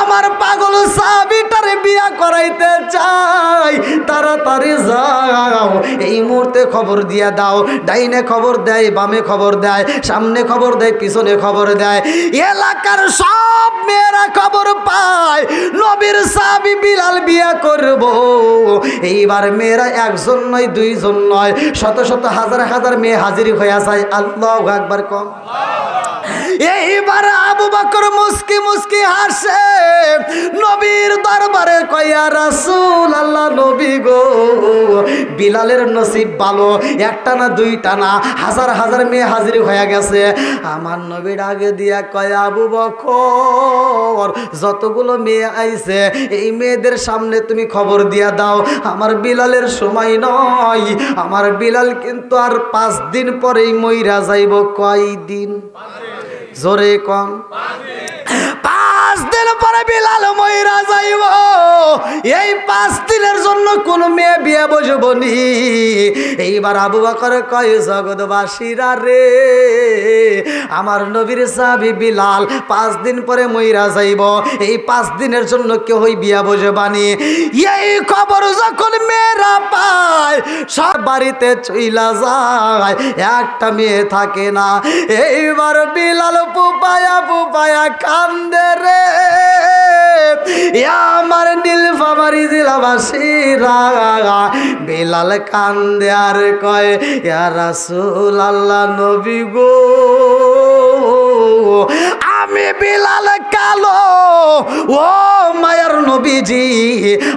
আমার পাগল সাহাবীটারে বিয়া করাইতে চাই, তাড়াতাড়ি যাও। এই মুহূর্তে খবর দিয়া দাও। ডাইনে খবর দেয়, বামে খবর দেয়, সামনে খবর দেয়, পিছনে খবর দেয়। এলাকার সব মেয়েরা খবর পায় নবীর সাহাবী বিলাল বিয়া করব। এইবার মেয়েরা একজন নয়, দুইজন নয়, শত শত হাজার হাজার মেয়ে হাজির হয়ে যায়। আল্লাহু আকবার কম। এইবার আবু বকর মুস্কি মুস্কি হাসে, নবীর দরবারে কয়া রাসূলুল্লাহ, নবী গো, বিলালের নসিব ভালো, একটা না দুইটা না, হাজার হাজার মেয়ে হাজির হয়ে গেছে। আমার নবীর আগে দিয়া কয়া, আবু বকর, যতগুলো মেয়ে আইছে এই মেয়েদের সামনে তুমি খবর দিয়া দাও, আমার বিলালের সময় নয়, আমার বিলাল কিন্তু আর 5 দিন পরেই মইরা যাইব। কয় দিন? জোরে কম। 5 দিন পরে বিলাল মইরা যাইব। এই 5 দিনের জন্য কোন মেয়ে বিয়ে বসবো নি। এইবার আবু বকর কয়, জগৎবাসীরা রে, আমার নবীর সাহাবী বিলাল 5 দিন পরে মইরা যাইব, এই 5 দিনের জন্য কেউই বিয়া বসবানি। এই খবর যখন মেয়েরা পায় সব বাড়িতে চইলা যায়, একটা মেয়ে থাকে না। এইবার বিলাল পুপায়া পুপায়া কান্দে রে, আমার নীলফামারী জেলাবাসীরা। বিলাল কান্দে আর কয়, ইয়া রাসূলুল্লাহ, নবী গো, আমি বিলাল কালো, ও মায়ার নবীজি,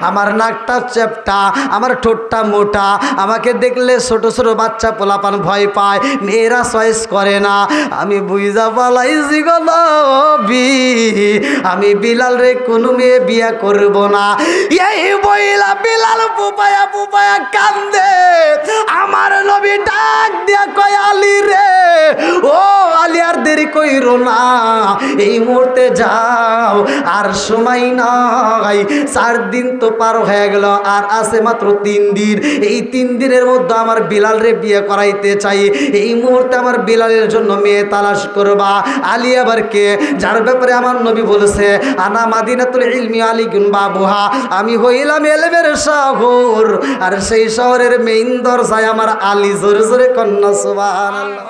আমার নাকটা চ্যাপটা, আমার ঠোঁটটা মোটা, আমাকে দেখলে ছোট ছোট বাচ্চা পোলাপান ভয় পায়, মেয়েরা চয়েস করে না। আমি বুঝা পালাইছি গো নবী, আমি বিলাল রে কোনো মেয়ে বিয়া করব না। এই বইলা বিলাল পুপায়া পুপায়া কান্দে। আমার নবী ডাক দিয়া কয়, আলী রে, ও আলী, আর দেরি কইরো না, এই মুহূর্তে যাও, আর সময় নাই। 4 দিন তো পার হয়ে গেল, আর আছে মাত্র 3 দিন। এই 3 দিনের মধ্যে আমার বিলাল রে বিয়ে করাইতে চাই। এই মুহূর্তে আমার বিলালের জন্য মেয়ে তালাশ করবা। আলী আবার কে? যার ব্যাপারে আমার নবী বলেছে, আনা মাদিনাতুল ইলমি আলিকুন বাবুহা, আমি হইলাম এলেমের শহর, আর সেই শহরের মেইন দরজায় আমার আলী। জোরে জোরে কন্যা সুবহানাল্লাহ।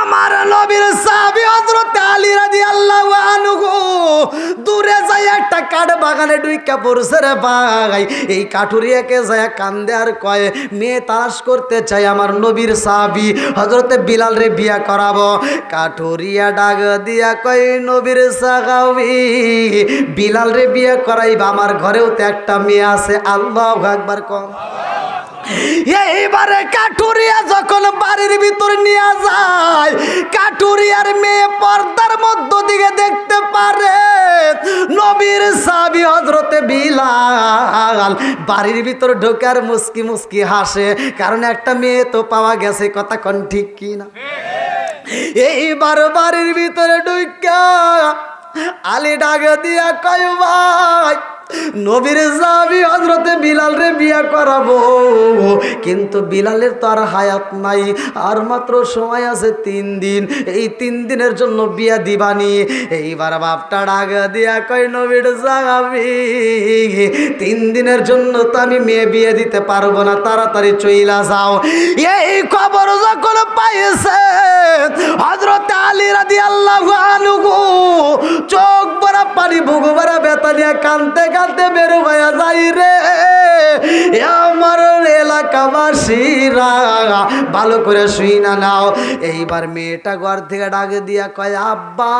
আমার নবীর সাহাবী হযরত আলী রাদিয়াল্লাহু আনহু দূরে যায় একটা কাঠ বাগানে ঢুইকা পড়ছে রে ভাই। এই কাঠুরিয়াকে যায় কান্দে আর কয়, মেয়ে তালাশ করতে চাই, আমার নবীর সাহাবী হযরতে বিলাল রে বিয়া করাবো। কাঠুরিয়া ডাক দিয়া কয়, নবীর সাহাবী বিলাল রে বিয়া করাইবা, আমার ঘরেও তো একটা মেয়ে আছে। আল্লাহু আকবার কম। এইবারে কাঠুরিয়া যখন বাড়ির ভিতর নিয়ে যায়, কাঠুরিয়ার মেয়ে পর্দার মধ্য দিকে দেখতে পারে নবীর সাহাবী হযরতে বিলাল বাড়ির ভিতর ঢোকার মুস্কি মুস্কি হাসে, কারণ একটা মেয়ে তো পাওয়া গেছে। কথা কোন ঠিক কি না? এইবার বাড়ির ভিতরে ঢুকা আলী ডাক দিয়া কয়, ভাই, নবীর সাহাবী হযরতে বিলাল রে বিয়া করাবো, কিন্তু বিলালের তো আর হায়াত নাই, আর মাত্র সময় আছে 3 দিন। এই 3 দিনের জন্য বিয়া দিবানি। এইবার বাপটা ডাক দিয়া কয়, নবীর সাহাবী 3 দিনের জন্য তো আমি মেয়ে বিয়ে দিতে পারবো না, তাড়াতাড়ি চইলা যাও। এই খবর যখন পাইছে হযরত আলী রাদিয়াল্লাহু আনহু চোখ ভরা পানি, বুক ভরা ব্যথা নিয়ে কাঁদতে কাঁদতে বের হয়ে যাই রে। আমার এলাকাবাসীরা ভালো করে শুই না নাও। এইবার মেয়েটা ঘর থেকে ডাকে দিয়া কয়, আব্বা,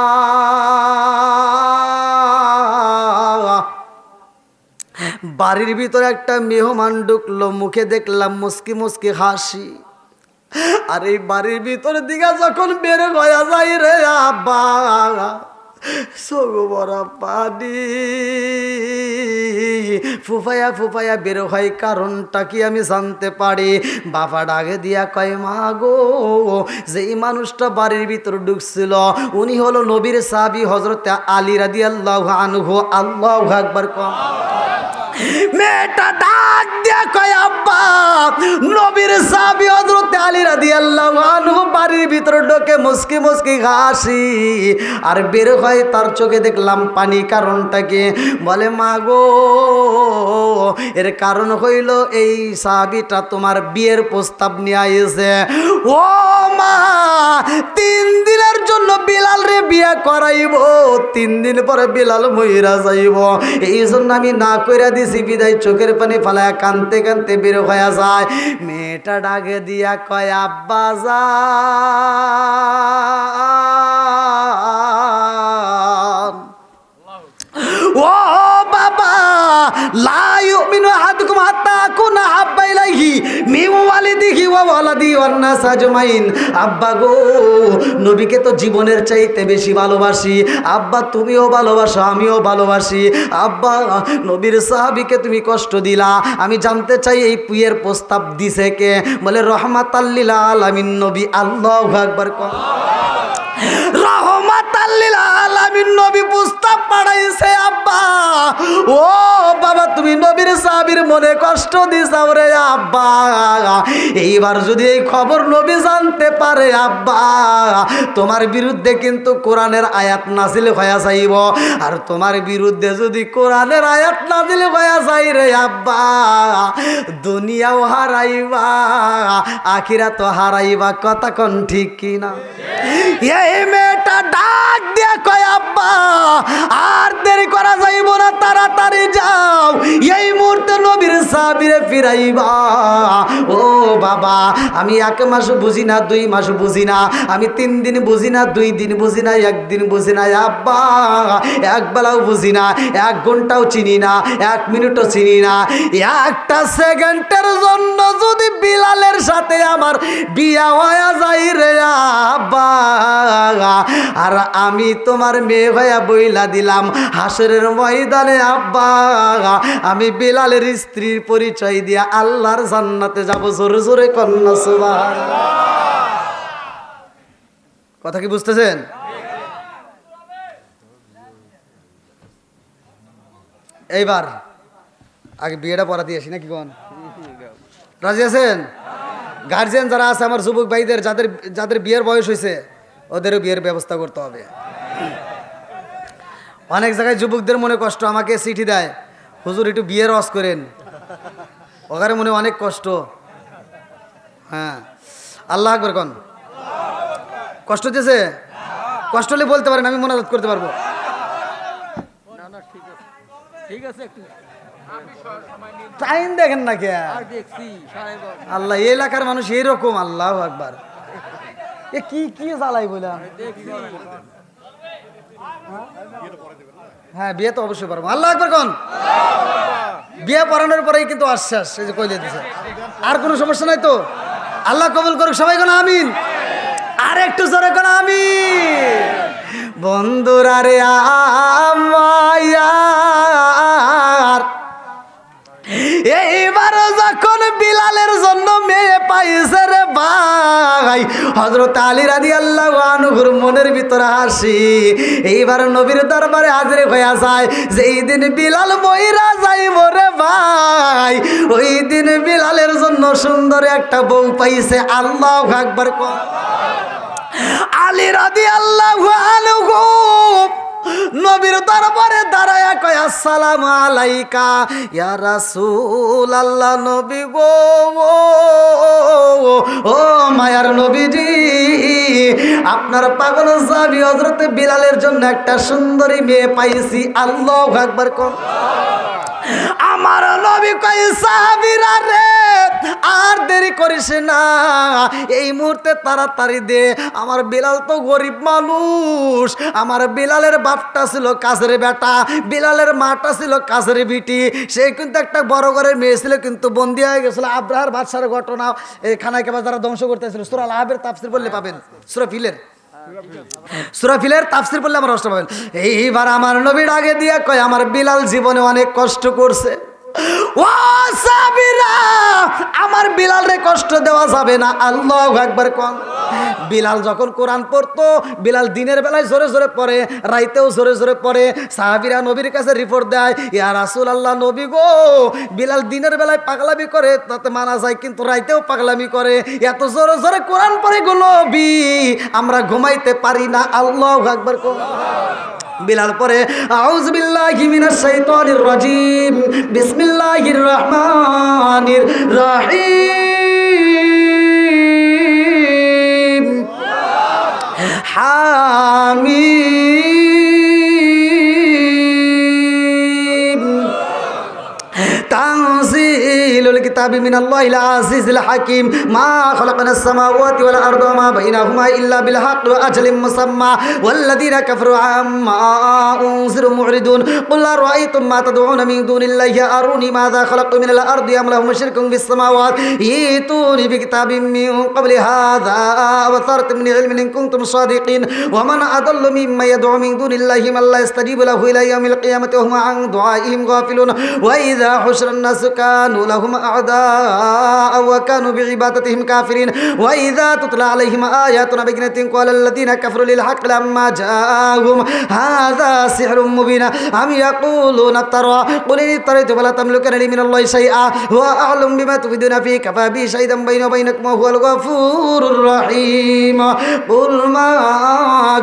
বাড়ির ভিতরে একটা মেহমান ঢুকলো, মুখে দেখলাম মুস্কি মুস্কি হাসি, আর এই বাড়ির ভিতরের দিকে যখন বের হয়ে যাই রে আব্বা, সগোবরা পানি ফুফায়া ফুফায়া বের হয়, কারণটা কি আমি জানতে পারি? বাবা ডাকে দিয়া কয়, মা গো, যেই মানুষটা বাড়ির ভিতর ঢুকছিল উনি হলো নবীর সাহাবী হযরত আলী রাদিয়াল্লাহু আনহু। আল্লাহু আকবার। মেয়েটা ডাক দিয়া কয়, আব্বা, নবীর সাহাবী হযরত আলী রাদিয়াল্লাহু আনহু বাড়ির ভিতরে ঢোকে মুস্কি মুস্কি হাসি আর বের হয় তার চোখে দেখলাম পানি। কারণটা কি? বলে মা গো, এর কারণ হইল এই সাহাবীটা তোমার বিয়ের প্রস্তাব নিয়ে আইছে। ও মা, 3 দিনের জন্য বিলাল রে বিয়ে করাইব, 3 দিন পরে বিলাল মইরা যাইব, এই জন্য আমি না কইরা দিছি বিদায়। চোখের পানি ফালায় কানতে কানতে বের হয়ে যায়। মেয়েটা ডাকে দিয়া কয় আব্বা যান, ও বাবা, লা ইউমিনু আহাদুকুম হাত্তা আকুনা হাব্বা ইলাইহি মিন ওয়ালিদিহি ওয়া ওয়ালাদিহি ওয়ান নাস আজমাইন। আব্বা গো, নবীকে তো জীবনের চাইতে বেশি ভালোবাসি। আব্বা তুমিও ভালোবাসো, আমিও ভালোবাসি। আব্বা, নবীর সাহাবীকে তুমি কষ্ট দিলা। আমি জানতে চাই এই বিয়ের প্রস্তাব দিছে কে? বলে রহমাতাল লিল আলামিন নবী। আল্লাহু আকবার। রহমাতাল লিল আলামিন নবী প্রস্তাব পাঠাইছে। আব্বা, ও বাবা, তুমি নবীর সাহাবীর মনে কষ্ট দিছাও রে আব্বা। এইবার যদি এই খবর নবী জানতে পারে আব্বা, তোমার বিরুদ্ধে কিন্তু কোরআনের আয়াত নাজিল হয়ে যাইব। আর তোমার বিরুদ্ধে যদি কোরআনের আয়াত নাজিল হয়ে যায় রে আব্বা, দুনিয়াও হারাইবা, আখিরাতও হারাইবা। কথা কোন ঠিক কিনা? এই মেয়েটা ডাক দিয়া কয় আব্বা, আর দেরি করা যাইব না, তাড়াতাড়ি যাও, এই মুহূর্তে নবীর সাহাবীরে ফিরাইবা। ও বাবা, আমি 1 মাস বুঝি না, 2 মাস বুঝি না, আমি 3 দিন বুঝি না, 2 দিন বুঝি না, 1 দিন বুঝি না আব্বা, 1 বেলাও বুঝি না, 1 ঘন্টাও চিনি না, 1 মিনিটও চিনি না। 1টা সেকেন্ডের জন্য যদি বিলালের সাথে আমার বিয়া হয়ে যাই রে আব্বা, আর আমি তোমার মেয়ে হইয়া বইলা দিলাম হাসরের ময়দানে আব্বা, আমি বিলালের স্ত্রীর পরিচয় দিয়া আল্লাহর জান্নাতে যাব। জোরে জোরে কন্যা সুবহানাল্লাহ। কথা কি বুঝতেছেন? এইবার আগে বিয়েটা পড়া দিয়ে আসি নাকি কোন? রাজি আছেন? গার্জিয়ান যারা আছে আমার যুবক ভাইদের, যাদের বিয়ের বয়স হয়েছে, ওদেরও বিয়ের ব্যবস্থা করতে হবে। অনেক জায়গায় যুবকদের মনে কষ্ট, আমাকে চিঠি দেয়, হুজুর একটু বিয়ের রস করেন। ওখানে মনে অনেক কষ্ট। হ্যাঁ, আল্লাহ আকবার কোন? কষ্ট দিয়েছে? কষ্ট হলে বলতে পারেন, আমি মোনাজাত করতে পারবো। টাইম দেখেন না কে? আল্লাহ, এই এলাকার মানুষ এইরকম। আল্লাহ আকবার। এ কি কি জ্বালাই বললাম। হ্যাঁ, বিয়ে তো অবশ্যই পারবো। আল্লাহ আকবার কোন? বিয়ে পড়ানোর পরেই কিন্তু আশ্বাস, এই যে কইলে দিছে। আর কোনো সমস্যা নাই তো? আল্লাহ কবুল করুক। সবাই কোন আমিন। আর একটু জোরে কোন আমিন। বন্ধুরা রে আমার, এইবার যখন বিলালের জন্য মেয়ে পাইছে রে ভাই, হযরত আলী রাদিয়াল্লাহু আনহুর মনের ভিতরে হাসি। এইবার নবীর দরবারে হাজির হয়ে যায়। যেই দিন বিলাল মইরা যাইব রে ভাই, ওই দিন বিলালের জন্য সুন্দর একটা বউ পাইছে। আল্লাহু আকবার। আলী রাদিয়াল্লাহু আনহু নবীর দরবারে দাঁড়ায়া কয় আসসালামু আলাইকা ইয়া রাসূলুল্লাহ। নবী গো, ও মায়ার নবীজি, আপনার পাগল সাহাবী হযরত বিলালের জন্য একটা সুন্দরী মেয়ে পাইছি। আল্লাহু আকবার কোন? আমার নবী কয় সাহাবীরা রে, আর দেরি করিস না, এই মুহূর্তে তাড়াতাড়ি দে। আমার বিলাল তো গরিব মানুষ, আমার বিলালের বাপটা ছিল কাজের বেটা, বিলালের মাটা ছিল কাজের বিটি। সে কিন্তু একটা বড় ঘরের মেয়ে ছিল, কিন্তু বন্দী হয়ে গেছিল। আব্রাহার বাদশার ঘটনা, এই খানায় কেবা যারা ধ্বংস করতেছিল, সূরা আল আহাবের তাফসীর বললে পাবেন, সূরা ফিলের তাফসীর পড়লে আমার কষ্ট পাবেন। এইবার আমার নবীর আগে দিয়ে কয় আমার বিলাল জীবনে অনেক কষ্ট করছে। ও সাহাবীরা, আমার বিলাল রে কষ্ট দেওয়া যাবে না। আল্লাহু আকবার কোন। বিলাল যখন কোরআন পড়তো, বিলাল দিনের বেলায় জোরে জোরে পড়ে, রাইতেও জোরে জোরে পড়ে। সাহাবীরা নবীর কাছে রিপোর্ট দেয়, ইয়া রাসূলুল্লাহ, নবী গো, বিলাল দিনের বেলায় পাগলামি করে তাতে মানা যায়, কিন্তু রাইতেও পাগলামি করে, এত জোরে জোরে কোরআন পড়ে গো নবী, আমরা ঘুমাইতে পারি না। আল্লাহু আকবার কোন। বিলাল পরে আউযু বিল্লাহি মিনাশ শাইতানির রাজিম, বিসমিল্লাহির রহমানির রহিম, হামিম, তানজিলুল কিতাবি মিনাল্লাহিল আজিজিল হাকিম, মা খালাকনাস সামাওয়াতি ওয়াল আরদা ওয়া মা বাইনাহুমা ইল্লা বিল হাক্কি ওয়া আজালিম মুসাম্মা ওয়াল্লাযীনা কাফারু আম্মা উনজিরু মু'রিদুন কুল আরাআইতুম মা তাদউনা মিন দুনিল্লাহি আরুনি মাযা খালাকতু মিনাল আরদি আম লাহুম শিরকুন ফিস সামাওয়াতি ইতুনি বিকিতাবিম মিন ক্বাবলি হাযা ওয়া সারত মিন ইলমিন ইন কুনতুম সাদিকিন ওয়া মান আদাল্লু মিম্মা ইয়াদউ মিন দুনিল্লাহি মান লা ইস্তাজিবু লাহু ইলা ইয়াউমিল কিয়ামাতি ওয়া হুম আন দুআইহিম গাফিলুন ওয়া ইযা হুশিরান নাসু কানু লাহুম আ'দাআ ওয়া কানু বিইবাদাতিহিম কাফিরিন ওয়া ইযা তুতলা আলাইহিম আয়াতুনা বাইয়িনাতিন ক্বালা আল্লাযীনা কাফারু লিল হাক্কি লাম্মা জাআহুম হাযা সিহরুম মুবিন আম ইয়াকুলুনা তারা কুল ইন তারাইতু ফালা তামলিকুনা লি মিনাল্লাহি শাইআ ওয়া আ'লামু বিমা তুফিদুনা ফি কাফা বি শাহিদান বাইনা ওয়া বাইনাকুম ওয়া হুয়াল গফুরুর রাহিম কুল মা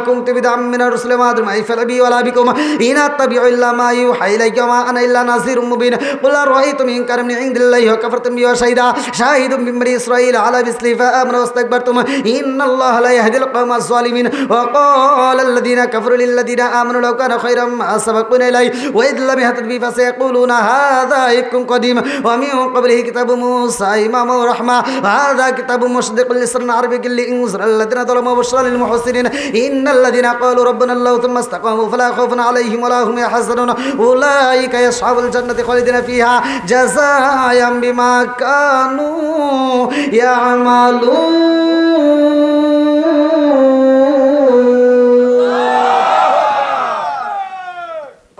কুনতু বিদআম মিনার রুসুলি মা আদরী ফালাবি ওয়া লা বিকুম ইন আত্তাবিউ ইল্লা মা ইউহা ইলাইয়া ওয়া আনা ইল্লা নাযিরুম মুবিন কুল আরাআইতুম ইন কানা মিন ইনদিল্লাহি ওয়া কাফারতুম বিহি ওয়া শাহিদা শাহিদুম মিন বানি ইসরাঈল আলা মিসলি فآمنوا واستكبرتم إن الله لا يهدي القوم الظالمين وقال الذين كفروا للذين آمنوا لو كان خيرا ما سبقونا إليه وإذ لم يهتدوا به فسيقولون هذا إفك قديم ومن قبله كتاب موسى إماما ورحمة هذا كتاب مصدق لسان عربي لإنذر الذين ظلموا وبشرى للمحسنين إن الذين قالوا ربنا الله ثم استقاموا فلا خوف عليهم ولا هم يحزنون أولئك أصحاب الجنة خالدين فيها جزاء بما كانوا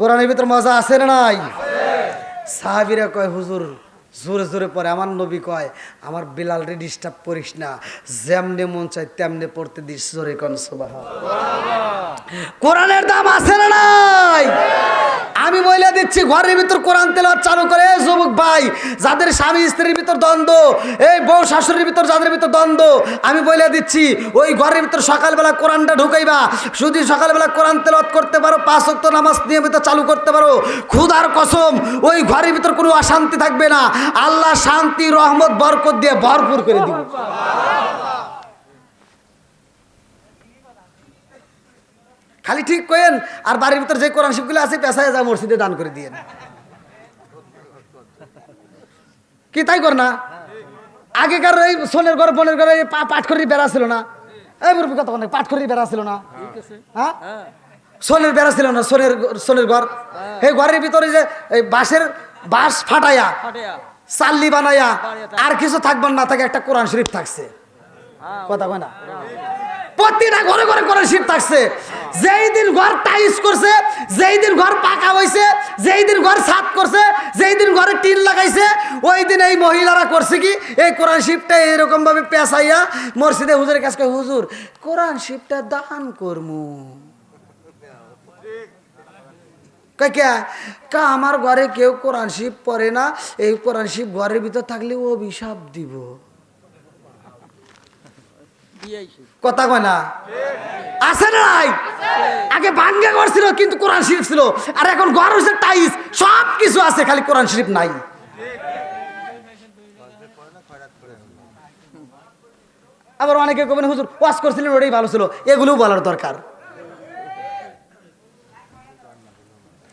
কোরআনের ভিতর মজা আছে না নাই? সাহাবীরা কয়, হুজুর জোরে জোরে পড়ে। আমার নবী কয়, আমার বিলাল রে ডিস্টার্ব করিস না, যেমনে মন চাই তেমনে পড়তে দিস। জোরে কোন সুবহানাল্লাহ। কোরআনের দাম আছে না নাই? আমি বলে দিচ্ছি, ঘরের ভিতর কোরআন তেলাওয়াত চালু করে, যুবক ভাই যাদের স্বামী স্ত্রীর ভিতর দ্বন্দ্ব, এই বউ শাশুড়ির ভিতর যাদের ভিতর দ্বন্দ্ব, আমি বলে দিচ্ছি ওই ঘরের ভিতর সকালবেলা কোরআনটা ঢুকাইবা। যদি সকালবেলা কোরআন তেলাওয়াত করতে পারো, 5 ওয়াক্ত নামাজ নিয়মিত চালু করতে পারো, খোদার কসম ওই ঘরের ভিতর কোনো অশান্তি থাকবে না। আল্লাহ শান্তি, রহমত, বরকত দিয়ে ভরপুর করে দিবে। খালি ঠিক করেন, আর বাড়ির ভিতর যে কোরআন শিবগুলো আছে পেশায় যা মসজিদে দান করে দিয়ে কি তাই কর না। আগেকার ওই সোনের ঘর বনের ঘরে পাঠ করি বেড়া ছিল না, এই মুরব্বী কথা বলে পাঠ করি বেড়া ছিল না, হ্যাঁ সোনের বেড়া ছিল না, সোনের ঘর। এই ঘরের ভিতরে যে এই বাঁশ ফাটাইয়া চাল্লি বানাইয়া আর কিছু থাকবেন না, থাকে একটা কোরআন শরীফ থাকছে। কথা কয় না, প্রতিটা ঘরে ঘরে কোরআন শরীফ থাকছে। যেই দিন ঘর টাইলস করছে, যেই দিন ঘর পাকা হয়েছে, যেই দিন ঘর ছাদ করছে, যেই দিন ঘরে টিন লাগাইছে, ওই দিন এই মহিলারা করছে কি, এই কোরআন শরীফটা এরকম ভাবে পেঁচাইয়া মসজিদে হুজুরের কাছে কয়, হুজুর কোরআন শরীফটা দান করমু। কা আমার ঘরে কেউ কোরআন শরীফ পড়ে না, এই কোরআন শরীফ ঘরের ভিতর থাকলে অভিশাপ দিব। কথা কয় না, আছে না নাই? আগে ভাঙ্গা ঘর ছিল কিন্তু কোরআন শরীফ ছিল, আর এখন ঘর হচ্ছে টাইলস, সব কিছু আছে খালি কোরআন শরীফ নাই। আবার অনেকে কবেন হুজুর ওয়াজ করছিলেন ওটাই ভালো ছিল, এগুলোও বলার দরকার।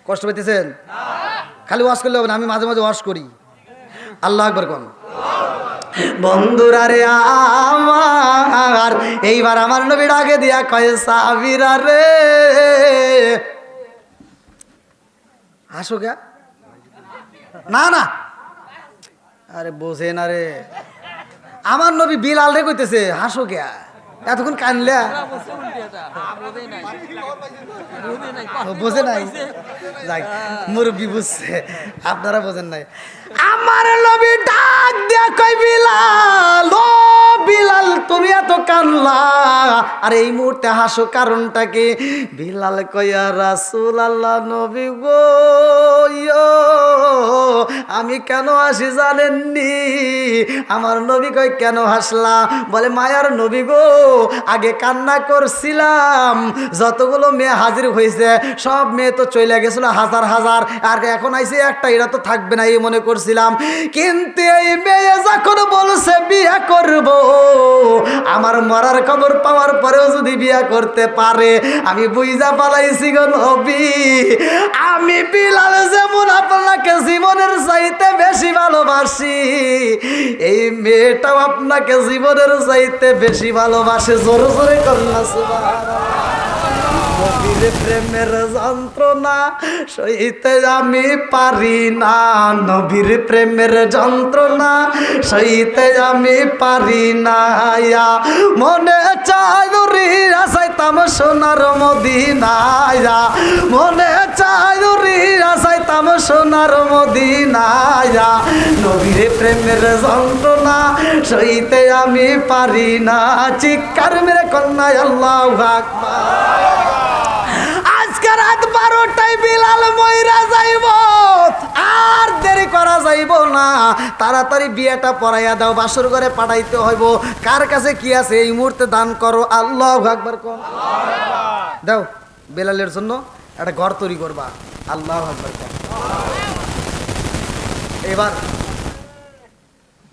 কষ্ট পেতেছেন? খালি ওয়াজ করলে হবে না, আমি মাঝে মাঝে ওয়াজ করি। আল্লাহু আকবার কোন। বন্ধুরা রে আমার, এইবার আমার নবী ডাকে দিয়া কয়, সাহাবীরা রে হাসো কে? না না, আরে বোঝে না রে, আমার নবী বিলাল রে কইতেছে হাসো কে? এতক্ষণ কানলে বোঝে নাই, যাক মুরব্বী বুঝছে, আপনারা বোঝেন নাই। আমার নবী ডাক ডাক দিয়া কই বিলাল, ও বিলাল তুমি এত কান্না আর এই মুহূর্তে হাসো কারণটা কি? বিলাল কইয়া রাসূলুল্লাহ নবী গো, আমি কেন হাসি জানেননি? আমার নবী কই কেন হাসলা? বলে মায়ার নবী গো, আগে কান্না করছিলাম, যতগুলো মেয়ে হাজির হয়েছে সব মেয়ে তো চলে গেছিল হাজার হাজার, আর এখন আইসে একটা, এরা তো থাকবে না এই মনে করছিলাম। কিন্তু এই মেয়ে যখন বলছে বিয়ে করব, আমার মরার খবর পাওয়ার পরেও যদি বিয়ে করতে পারে, আমি বুঝা পালাইছি গো নবী, আমি বিলাল যেমন আপনাকে জীবনের চাইতে বেশি ভালোবাসি, এই মেয়েটাও আপনাকে জীবনের চাইতে বেশি ভালোবাসে। জোরে জোরে কন্যা সুবহানাল্লাহ। নবীর প্রেমের যন্ত্রণা সইতে আমি পারি না, নবীর প্রেমের যন্ত্রণা সইতে আমি পারি না। মনে চাই উড়িয়া যাইতাম সোনার মদিনায়, মনে চাই উড়িয়া যাইতাম সোনার মদিনায়, নবীর প্রেমের যন্ত্রণা সইতে আমি পারি না। চিৎকার মেরে কন্যা আল্লাহু আকবার। আজকে রাত 12টায় বিলাল মইরা যাইব, আর দেরি করা যাইব না, তাড়াতাড়ি বিয়েটা পড়াইয়া দাও, বাসর ঘরে পাঠাইতে হইব। কার কাছে কি আছে এই মুহূর্তে দান করো। আল্লাহু আকবার কর দাও, বিলালের জন্য একটা ঘর তৈরি করবা। আল্লাহু আকবার কর। এবার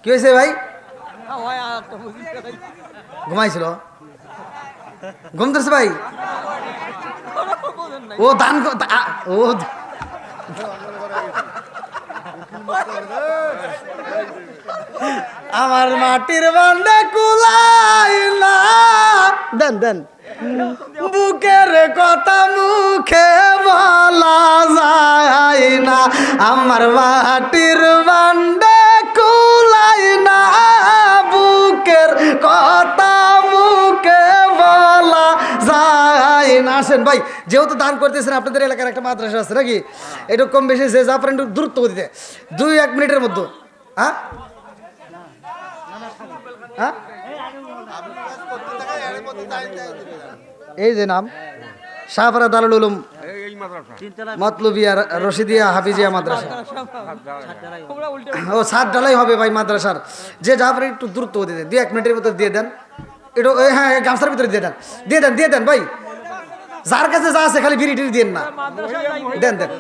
কি হয়েছে ভাই? ঘুমাইছিল, ঘুম ধরছে ভাই? ও দান ও আমার মাটির বান্ডা কুলাইলা, দেন দেন, বুকের কথা মুখে বলা যায় না, আমার মাটির বান্ডা কুলাই না, বুকের কথা মুখে বলা যায় না। আসেন ভাই, যেহেতু দান করতেছেন, আপনাদের এলাকার একটা মাদ্রাসা আছে নাকি? একটু কম বেশি যে যা পারেন একটু দ্রুত দিতে, 2-1 মিনিটের মধ্যে। হ্যাঁ হ্যাঁ, এই যে নাম শাহপারা দারুল উলুম মতলুবিয়া রশিদিয়া হাফিজিয়া মাদ্রাসা, ও 7 ডালাই হবে ভাই মাদ্রাসার। যে যা পারেন একটু দ্রুত দিয়ে দেন, 2-1 মিনিটের মধ্যে দিয়ে দেন একটু। হ্যাঁ, গামছার ভিতরে দিয়ে দেন, দিয়ে দেন ভাই, যার কাছে যা আছে খালি বিড়ি টিড়ি দেন না, দেন দেন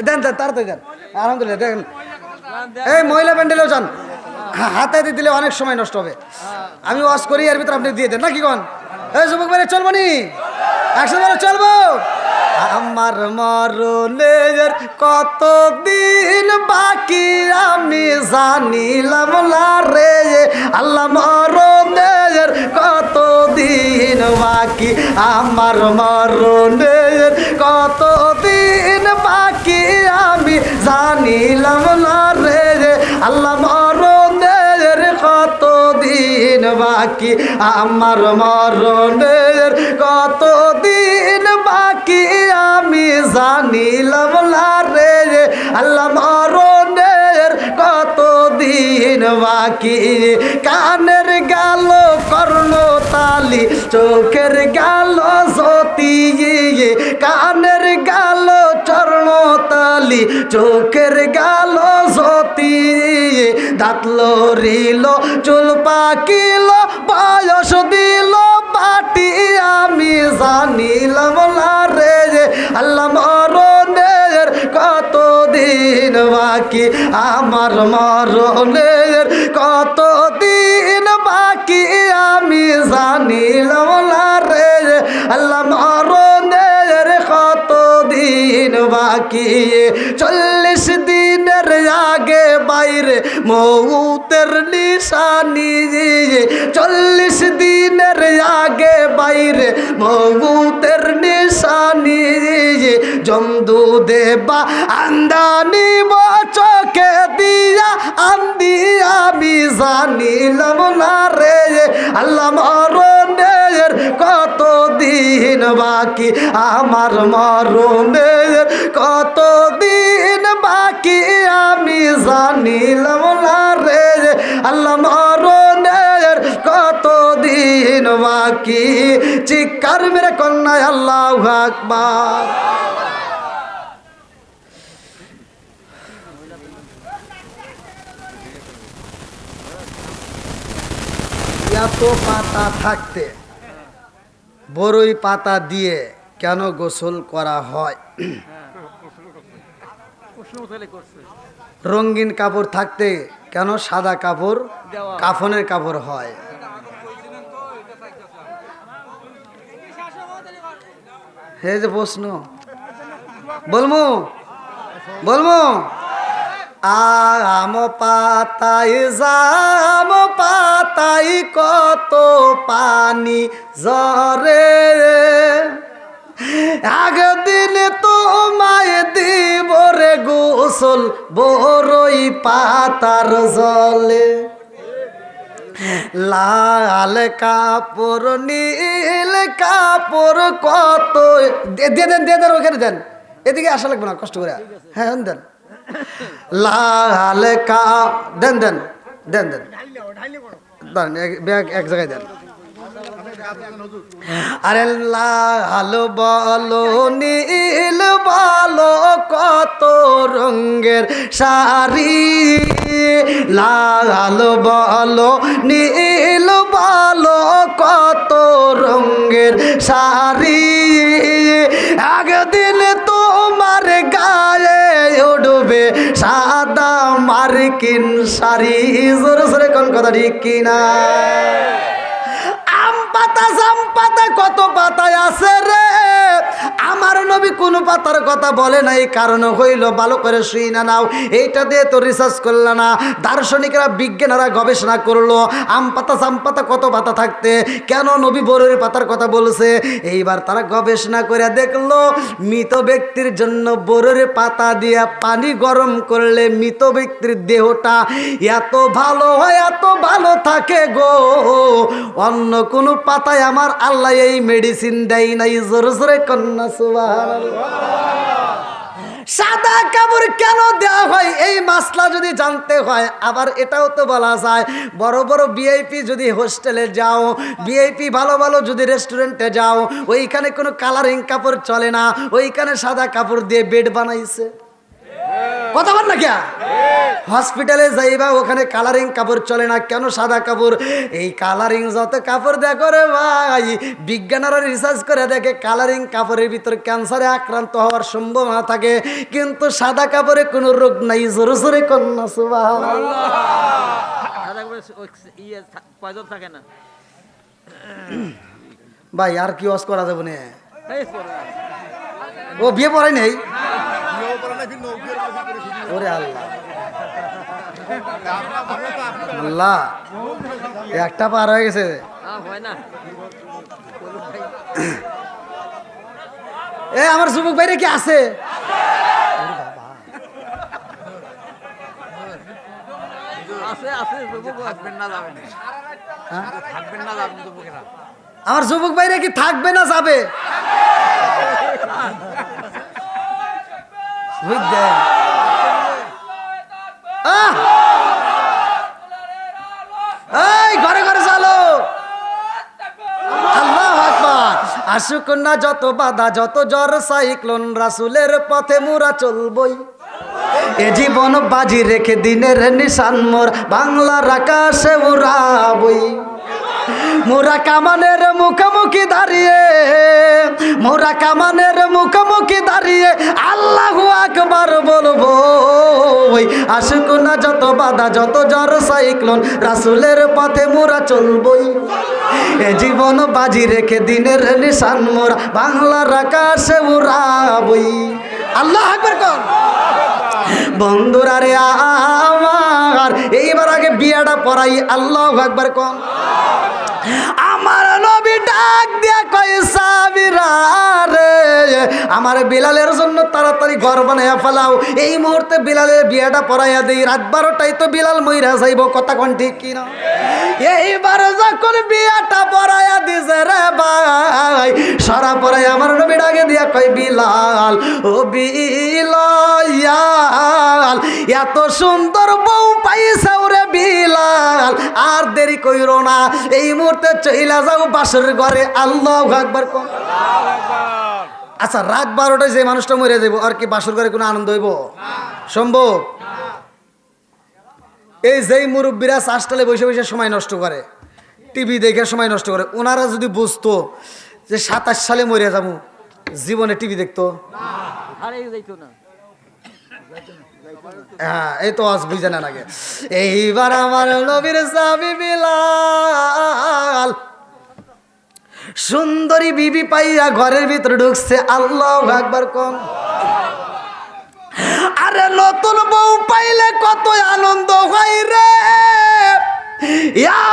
দেন দেন, তাড়াতাড়ি দেন। আলহামদুলিল্লাহ, দেখেন এই মহিলা প্যান্ডেলেও যান, হাতে দিলে অনেক সময় নষ্ট হবে। আমি ওয়াশ করি, এর ভিতরে আপনি দিয়ে দেন না কি কন? এই যুবক ভাই চলবো নি, একসাথে চলবো। আমার মরণের কতদিন বাকি আমি জানিলাম না রে, আল্লাহ মরণের কতদিন বাকি, আমার মরণের কতদিন বাকি আমি জানিলাম না রে, আল্লাহ মরণের কতদিন বাকি, আমার মরণের কতদিন বাকি আমি জানিলাম না রে, আল্লাহ মরণের কতদিন বাকি। কানের গেল কর্ণতালি, চোখের গেল জ্যোতি, কানের গেল চর্ণতালি, চোখের গেল জ্যোতি, দাঁত লড়িল চুল পাকিল বয়স দিল বাটি আমি জানিলাম না রে, আল্লাহ মরণের কতদিন বাকি, আমার মরণের কতদিন বাকি আমি জানিলাম না রে, আল্লাহ মরণের কতদিন বাকি। 40 দিনের আগে বাইরে মৌতের নিশানি, 40 দিনের আগে বাইরে মৌতের নিশানি, জমদু দেবা আন্দানি চোখে দিয়া আন্দি আমি জানিলাম না রে, আল্লাহ মরণের কতদিন বাকি, আমার মরণের কতদিন বাকি আমি জানিলাম না রে আল্লাহ মরণের কতদিন বাকি চিৎকার মেরে কন্যায় আল্লাহু আকবার। এত পাতা থাকতে বড়ই পাতা দিয়ে কেন গোসল করা হয়? রঙিন কাপড় থাকতে কেন সাদা কাপড় কাফনের কাপড় হয়? হে যে প্রশ্ন বলমু বলমু আম পাতায় জাম পাতায় কত পানি ঝরে একদিন তোমায় দিব রে গোসল বড়ই পাতার জলে লাল কাপড় নীল কাপড় কত দিয়ে দেন ওখানে দেন, এদিকে আসা লাগবে না কষ্ট করে। হ্যাঁ দেন লাল দেন দেন দেন দেন এক জায়গায় দেন। আরে লাল বলো নীল বলো কত রঙের শাড়ি লাল বলো নীল বলো কত রঙের শাড়ি একদিন তোমার গায়ে উঠবে সাদা মার্কিন শাড়ি। জোরে জোরে কোন কথা ঠিক কিনা? আম পাতা জাম পাতা কত পাতায় আছে রে, আমার নবী কোন পাতার কথা বলে নাই। কারণ হইল ভালো করে শুই না নাও, এইটা দিয়ে তো রিসার্চ করল না, দার্শনিকরা বিজ্ঞানীরা গবেষণা করলো আম পাতা জাম পাতা কত পাতা থাকতে কেন নবী বড়ই পাতার কথা বলছে। এইবার তারা গবেষণা করে দেখলো মৃত ব্যক্তির জন্য বড়ই পাতা দিয়ে পানি গরম করলে মৃত ব্যক্তির দেহটা এত ভালো হয় এত ভালো থাকে গো, অন্য কোন পাতায় আমার আল্লাহ এই মেডিসিন দেয় নাই। জোরে জোরে কন্যা সুবহানাল্লাহ। সাদা কাপড় কেন দেওয়া হয় এই মাসলা যদি জানতে হয়, আবার এটাও তো বলা যায় বড় বড় ভিআইপি যদি হোস্টেলে যাও, ভিআইপি ভালো ভালো যদি রেস্টুরেন্টে যাও, ওইখানে কোনো কালারিং কাপড় চলে না, ওইখানে সাদা কাপড় দিয়ে বেড বানাইছে। কথা বল না কে? হসপিটালে যাইবা ওখানে কালারিং কাপড় চলে না, কেন সাদা কাপড়? এই কালারিং যত কাপড় দেখো রে ভাই, বিজ্ঞানীরা রিসার্চ করে দেখে কালারিং কাপড়ের ভিতর ক্যান্সারে আক্রান্ত হওয়ার সম্ভাবনা থাকে, কিন্তু সাদা কাপড়ে কোনো রোগ নাই। জোরে জোরে কন্যা সুবহানাল্লাহ। ভাই আর কি ওয়াজ করা যাবে না? ও বিয়ে পড়াই নেই? ওরে আল্লাহ আল্লাহ, একটা পার হয়ে গেছে। এ আমার যুবক ভাইরে কি আছে? আমার যুবক ভাইরে কি থাকবে না যাবে? বুঝলেন? এই ঘরে ঘরে চলো। আল্লাহু আকবার। আসুক না যত বাধা যত জ্বর সাইক্লোন, রাসূলের পথে মোরা চলবই। এ জীবন বাজি রেখে দিনের নিশান মোর বাংলার আকাশে উড়াবই। মোরা কামানের মুখোমুখি দাঁড়িয়ে, মোরা কামানের মুখোমুখি দাঁড়িয়ে আল্লাহু আকবার বলবো। আসুক না যত বাধা যত জ্বর সাইক্লোন, রাসূলের পথে মোরা চলবই। এ জীবন বাজি রেখে দিনের নিশান মোরা বাংলার আকাশে উড়াবই। আল্লাহু আকবার কোন বন্ধুরা রে আমার, এইবার আগে বিয়াটা পড়াই। আল্লাহু আকবার কোন। আমার নবী ডাক দিয়া কয় সাবিরা রে আমার বিলালের জন্য তাড়াতাড়ি ঘর বানাইয়া ফেলাও, এই মুহূর্তে বিলালের বিয়েটা পড়াইয়া দেই, রাত 12টায় তো বিলাল মইরা যাইব, কথা কোন ঠিক কিনা? এইবার যখন বিয়াটা পড়াইয়া দিছে রে ভাই, সারা পড়াই আমার নবী ডাকে দিয়া কয় বিলাল, ও বিলাল এত সুন্দর বউ পাইছাও রে বিলাল, আর দেরি কইরো না, এই মুহূর্তে চইলা যাও বাসর ঘরে। আল্লাহু আকবার। আচ্ছা রাত 12টায় যে মানুষটা মরে যাইব আর কি বাসর ঘরে কোনো আনন্দ হইব সম্ভব? এই যেই মুরব্বীরা চাষটালে বসে বসে সময় নষ্ট করে, টিভি দেখে সময় নষ্ট করে, ওনারা যদি বুঝতো যে 27 সালে মরে যাবো, জীবনে টিভি দেখতো? হ্যাঁ, এই তো আজ বুঝে না লাগে। এইবার আমার নবীর সাহাবী বিলাল সুন্দরী বিবি পাইয়া ঘরের ভিতরে ঢুকছে। আল্লাহু আকবার কোন। আরে নতুন বউ পাইলে কত আনন্দ হয় রে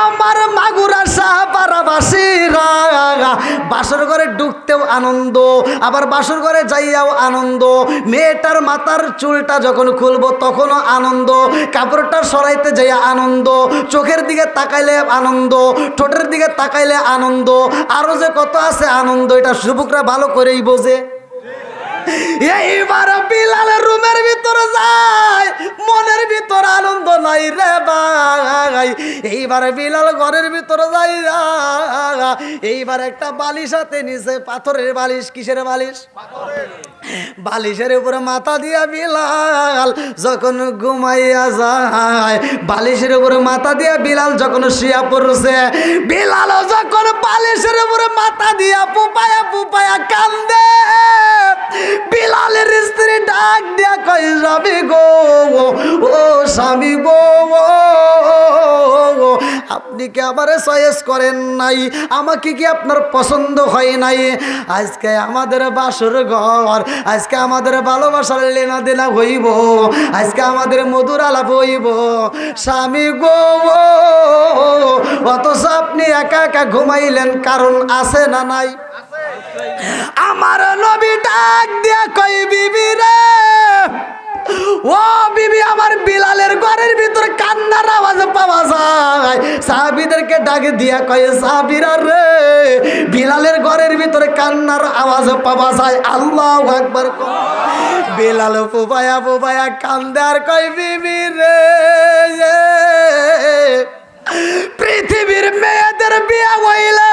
আমার মাগুরা সাহাবাসীরা, বাসর ঘরে ঢুকতেও আনন্দ, আবার বাসর ঘরে যাইয়াও আনন্দ, মেয়েটার মাথার চুলটা যখন খুলবো তখনও আনন্দ, কাপড়টা সরাইতে যাইয়া আনন্দ, চোখের দিকে তাকাইলে আনন্দ, ঠোঁটের দিকে তাকাইলে আনন্দ, আরো যে কত আছে আনন্দ, এটা যুবকরা ভালো করেই বোঝে। এইবার বিলালের রুমের ভিতরে যায়, মনের ভিতর আনন্দ নাই রে ভাই। এইবার বিলাল ঘরের ভিতরে যাই, এইবার একটা বালিশ হাতে নিছে, পাথরের বালিশ। কিসের বালিশ? বালিশের উপরে মাথা দিয়া বিলাল যখন ঘুমাইয়া যায়, বালিশের উপরে মাথা দিয়া বিলাল যখন শুয়া পড়ছে, বিলাল যখন বালিশের উপরে মাথা দিয়া পুপায়া পুপায়া কান্দে, বিলালের স্ত্রী ডাক দিয়া কয় স্বামী গো, ও স্বামী গো, আপনি কি আমারে চয়েস করেন নাই? আমাকে কি আপনার পছন্দ হয় নাই? আজকে আমাদের বাসর ঘর, আজকে আমাদের ভালোবাসার লেনা দেনা হইব, আজকে আমাদের মধুর আলাপ হইব, স্বামী গো, অথচ আপনি একা একা ঘুমাইলেন, কারণ আছে না নাই? আমার নবী ডাক দিয়া কই বিবি রে, ও বিবি, আমার বিলালের ঘরের ভিতরে কান্নার আওয়াজ পাওয়া যায়। সাহাবীদেরকে ডাক দিয়া কয় সাহাবীরা রে, বিলালের ঘরের ভিতরে কান্নার আওয়াজ পাওয়া যায়। আল্লাহু আকবার। বিলাল ফুপায়া ফুপায়া কান্দে আর কয় বিবি রে, পৃথিবীর মেয়েদের বিয়া হইলে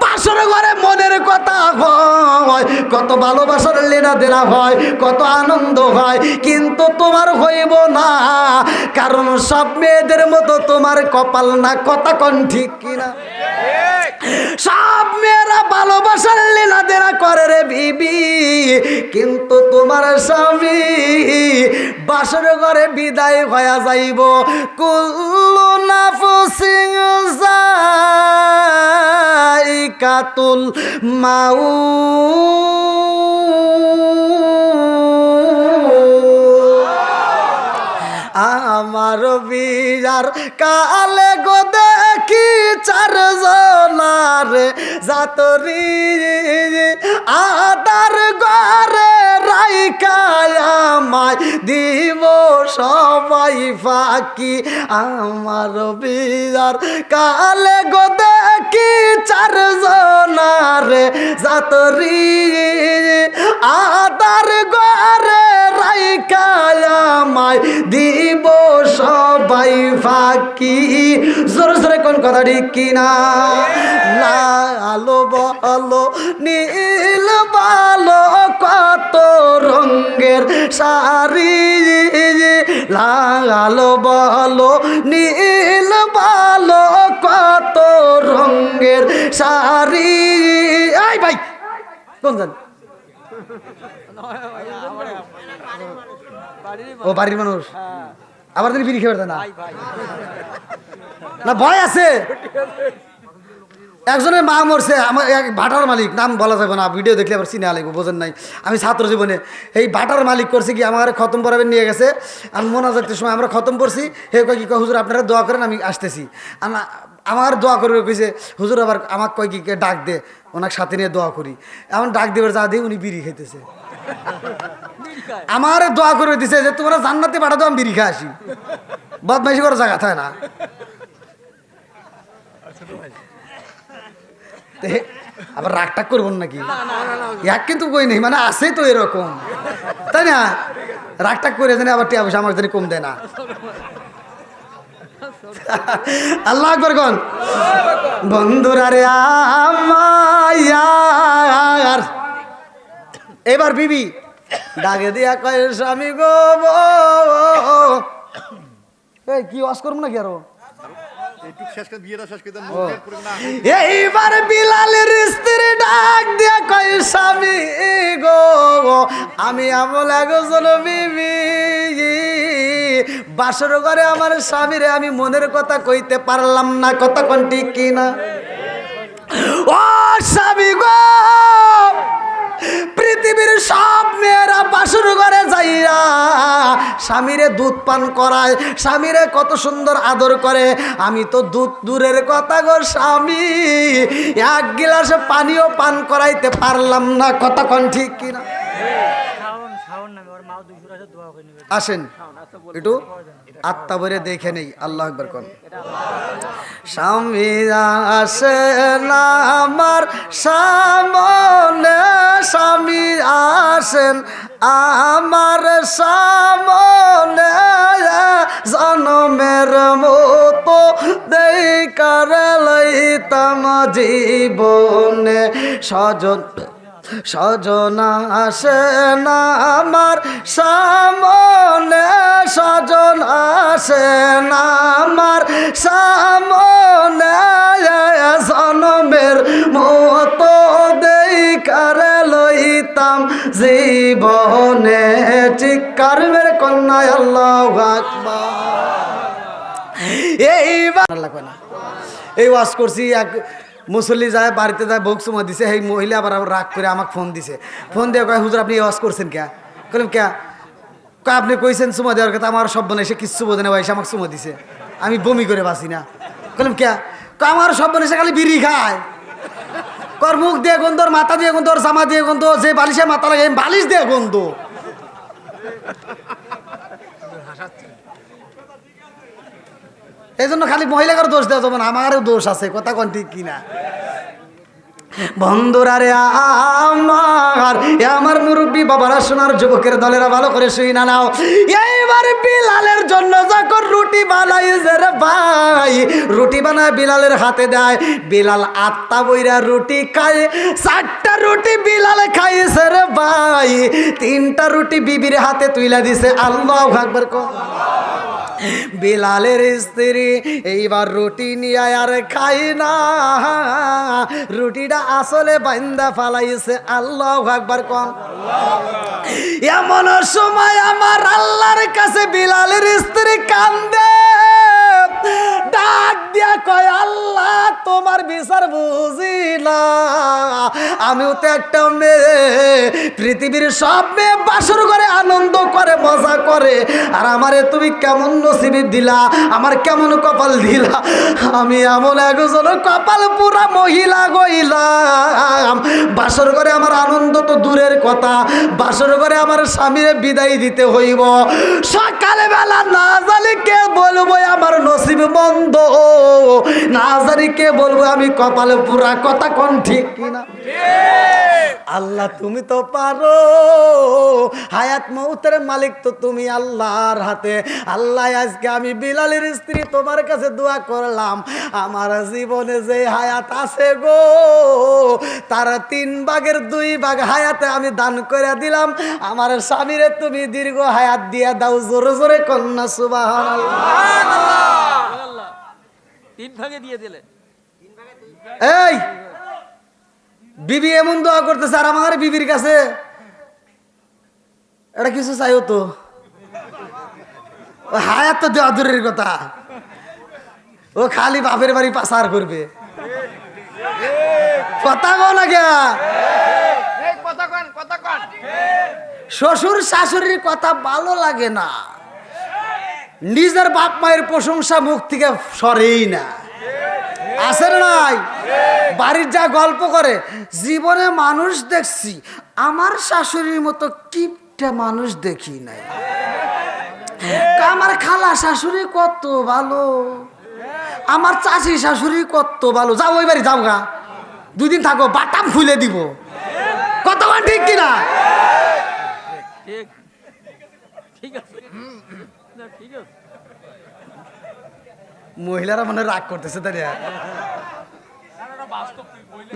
বাসর ঘরে মনের কথা হয়, কত ভালোবাসার লেনা দেনা হয়, কত আনন্দ হয়, কিন্তু তোমার হইব না, কারণ সব মেয়েদের মতো তোমার কপাল না। কথা কোন ঠিক কিনা? সব মেয়েরা ভালোবাসার লেনা দেনা করে রে বিবি, কিন্তু তোমার স্বামী বাসর ঘরে বিদায় হয়ে যাইব। কুল্লু নাফসিন যায়িকাতুল মাউত। আমার বিয়ার কালে গো দেখি চারজনার জাতরি আদার ঘরে রাইখায় আমায় দিব সবাই ফাঁকি। আমার বিয়ার কালে গো দেখি চারজনার জাতরি আদার ঘরে রাইখায় আমায় দিব সবাই ফাঁকি। জোরে জোরে কোন কথা ঠিক কিনা? লাল বলো নীল ভালো কত রঙের শাড়ি, লাল বলো নীল ভালো কত রঙের শাড়ি। এই ভাই কোন জান? ও বাড়ির মানুষ, আবার তুমি বিড়ি খেয়ে না? না ভয় আছে? একজনের মা মরছে, আমার এক ভাটার মালিক, নাম বলা যাবে না, ভিডিও দেখলে আবার চিনে আলাইব, বোঝেন নাই। আমি ছাত্র জীবনে এই ভাটার মালিক করছে কি, আমার খতম পড়াবেন নিয়ে গেছে, আমি মোনাজাতের সময় আমরা খতম পড়ছি, হে কয় কি, হুজুর আপনারা দোয়া করেন আমি আসতেছি। আমার দোয়া করবে কইছে, হুজুর আবার আমাকে কয় কি ডাক দে, ওনার সাথে নিয়ে দোয়া করি। এমন ডাক দেবার যা দিই উনি বিড়ি খাইতেছে। আমার দোয়া করে দিছে যে তোমরা জান্নাতে পাঠাতো, আমি বিড়ি খাই আসি, বদমাইশি করার জায়গা থাকে না। আবার রাগটাগ করবেন নাকি, এক কিন্তু কই নেই, মানে আছে তো এরকম, তাই না? রাগটাগ করে জানি আবার টিয়া পয়সা আমার জানি কম দেয় না। আল্লাহ আকবার কোন বন্ধুরা রে আমার। এবার বিবি ডাকে দিয়া কয়, স্বামী গো এই কি ওয়াজ করবো নাকি আরো? একটু শেষ করে বিয়েটা শেষ করে দেন, এইবার বিলালের স্ত্রী ডাক দিয়া কয়, স্বামী গো আমি আমল একজন বিবি, বাসর ঘরে আমার স্বামীরে আমি মনের কথা কইতে পারলাম না, কথা কোন ঠিক কিনা? ও স্বামী গো, পৃথিবীর সব মেয়েরা বাসর ঘরে যাইয়া স্বামীরে দুধ পান করায়, স্বামীরে কত সুন্দর আদর করে, আমি তো দুধ দূরের কথা গো স্বামী এক গিলাস পানিও পান করাইতে পারলাম না, কথা কোন ঠিক কিনা? আসেন একটু আত্মা ভরে দেখে নেই, আল্লাহ আকবার কোন। স্বামী আসে না আমার সামনে, স্বামী আসেন আমার সামনে, জনমের মতো দেখার লইতাম জীবনে, সজনা আসে না আমার সামনে, সজন আসে না আমার সামনে, জনমের মতো দেখার লইতাম জীবনে, চিৎকার মেরে কন্যায় আল্লাহু আকবার। এইবার এই ওয়াজ করছি, এক মুসল্লি যায় বাড়িতে যায়, ভোগ সময় দিছে, এই মহিলা আবার রাগ করে আমাকে ফোন দিছে, ফোন দিয়ে কয়, হুজুর আপনি ওয়াজ করছেন কে? বললাম কে? কয় আপনি কইছেন সুমা দেওয়ার কথা, আমার সব বোন এসে কিচ্ছু বোঝে না ভাই, আমাকে সুমা দিছে, আমি বমি করে বাঁচি না। বললাম কে? কয় আমার সব বোন এসে খালি বিড়ি খায়, কর মুখ দিয়ে গন্ধ, ওর মাথা দিয়ে গন্ধ, ওর জামা দিয়ে গন্ধ, যে বালিশে মাথা লাগে বালিশ দিয়ে গন্ধ। এই জন্য খালি মহিলাকে দোষ দেওয়া যাবে না, আমারও দোষ আছে, কথা কোন ঠিক কিনা? বন্ধুরা রে আমার মুরব্বী বাবারা, সোনার যুবকের দলেরা ভালো করে শুই না নাও। এইবার বিলালের জন্য যখন রুটি বানাইছে রে ভাই, রুটি বানায় বিলালের হাতে দেয়, বিলাল আত্মা বইরা রুটি খায়, 4টা রুটি বিলালে খাইছে রে ভাই, 3টা রুটি বিবির হাতে তুইলা দিছে, আল্লাহু আকবার কর। বিলালের স্ত্রী এইবার রুটি নিয়ে আর খাই না, রুটিটা আসলে বান্দা ফালাইছে, আল্লাহু আকবার কোন। এমন সময় আমার আল্লাহর কাছে বিলালের স্ত্রী কান্দে, ডাক দিয়া কয়, আল্লাহ তোমার বিচার বুঝি না, আমিও তো একটা মেয়ে, পৃথিবীর সব মেয়ে বাসর করে আনন্দ করে মজা করে, আর আমারে তুমি কেমন নসিবে দিলা, আমার কেমন কপাল দিলা, আমি এমন একজন কপাল পুরা মহিলা গইলাম, বাসর করে আমার আনন্দ তো দূরের কথা, বাসর করে আমার স্বামীরে বিদায় দিতে হইব, সকালে বেলা না জানি কে বলবো আমার নসিব বন্ধ, না জানি কে বলবো আমি কপাল পুরা, কথা কোন ঠিক কিনা? আল্লাহ তুমি তো পারো, হায়াত মৌতের মালিক তো তুমি আল্লাহর হাতে। আল্লাহ আজকে আমি বিলালের স্ত্রী তোমার কাছে দোয়া করলাম, আমার জীবনে যে হায়াত আছে গো, তার 3 ভাগের 2 ভাগ হায়াতে আমি দান করে দিলাম, আমার স্বামীরে তুমি দীর্ঘ হায়াত দিয়ে দাও, জোরে জোরে কন্যা সুবহানাল্লাহ। 3 ভাগে দিয়ে দিলে। এই বিবি এমন দোয়া করতেছে, আর আমার বিবির কাছে এটা কিছু চাইও তো, ও হায়াত তো দেওয়া দূরের কথা, ও খালি বাপের বাড়ি পাচার করবে। কথা কও না কে? কথা কন শ্বশুর শাশুড়ির কথা ভালো লাগে না, নিজের বাপ মায়ের প্রশংসা মুখ থেকে সরেই না। আছে না নাই? বাড়ির যা গল্প করে, জীবনে মানুষ দেখছি, আমার শাশুড়ির মতো কিপটা মানুষ দেখি নাই। আমার খালা শাশুড়ি কত ভালো, আমার চাচি শাশুড়ি কত ভালো। যাও ওই বাড়ি, যাও গা, 2 দিন থাকো, বাটাম খুলে দিব। কতক্ষণ ঠিক কিনা? মহিলারা মনে হয় রাগ করতেছে, তাই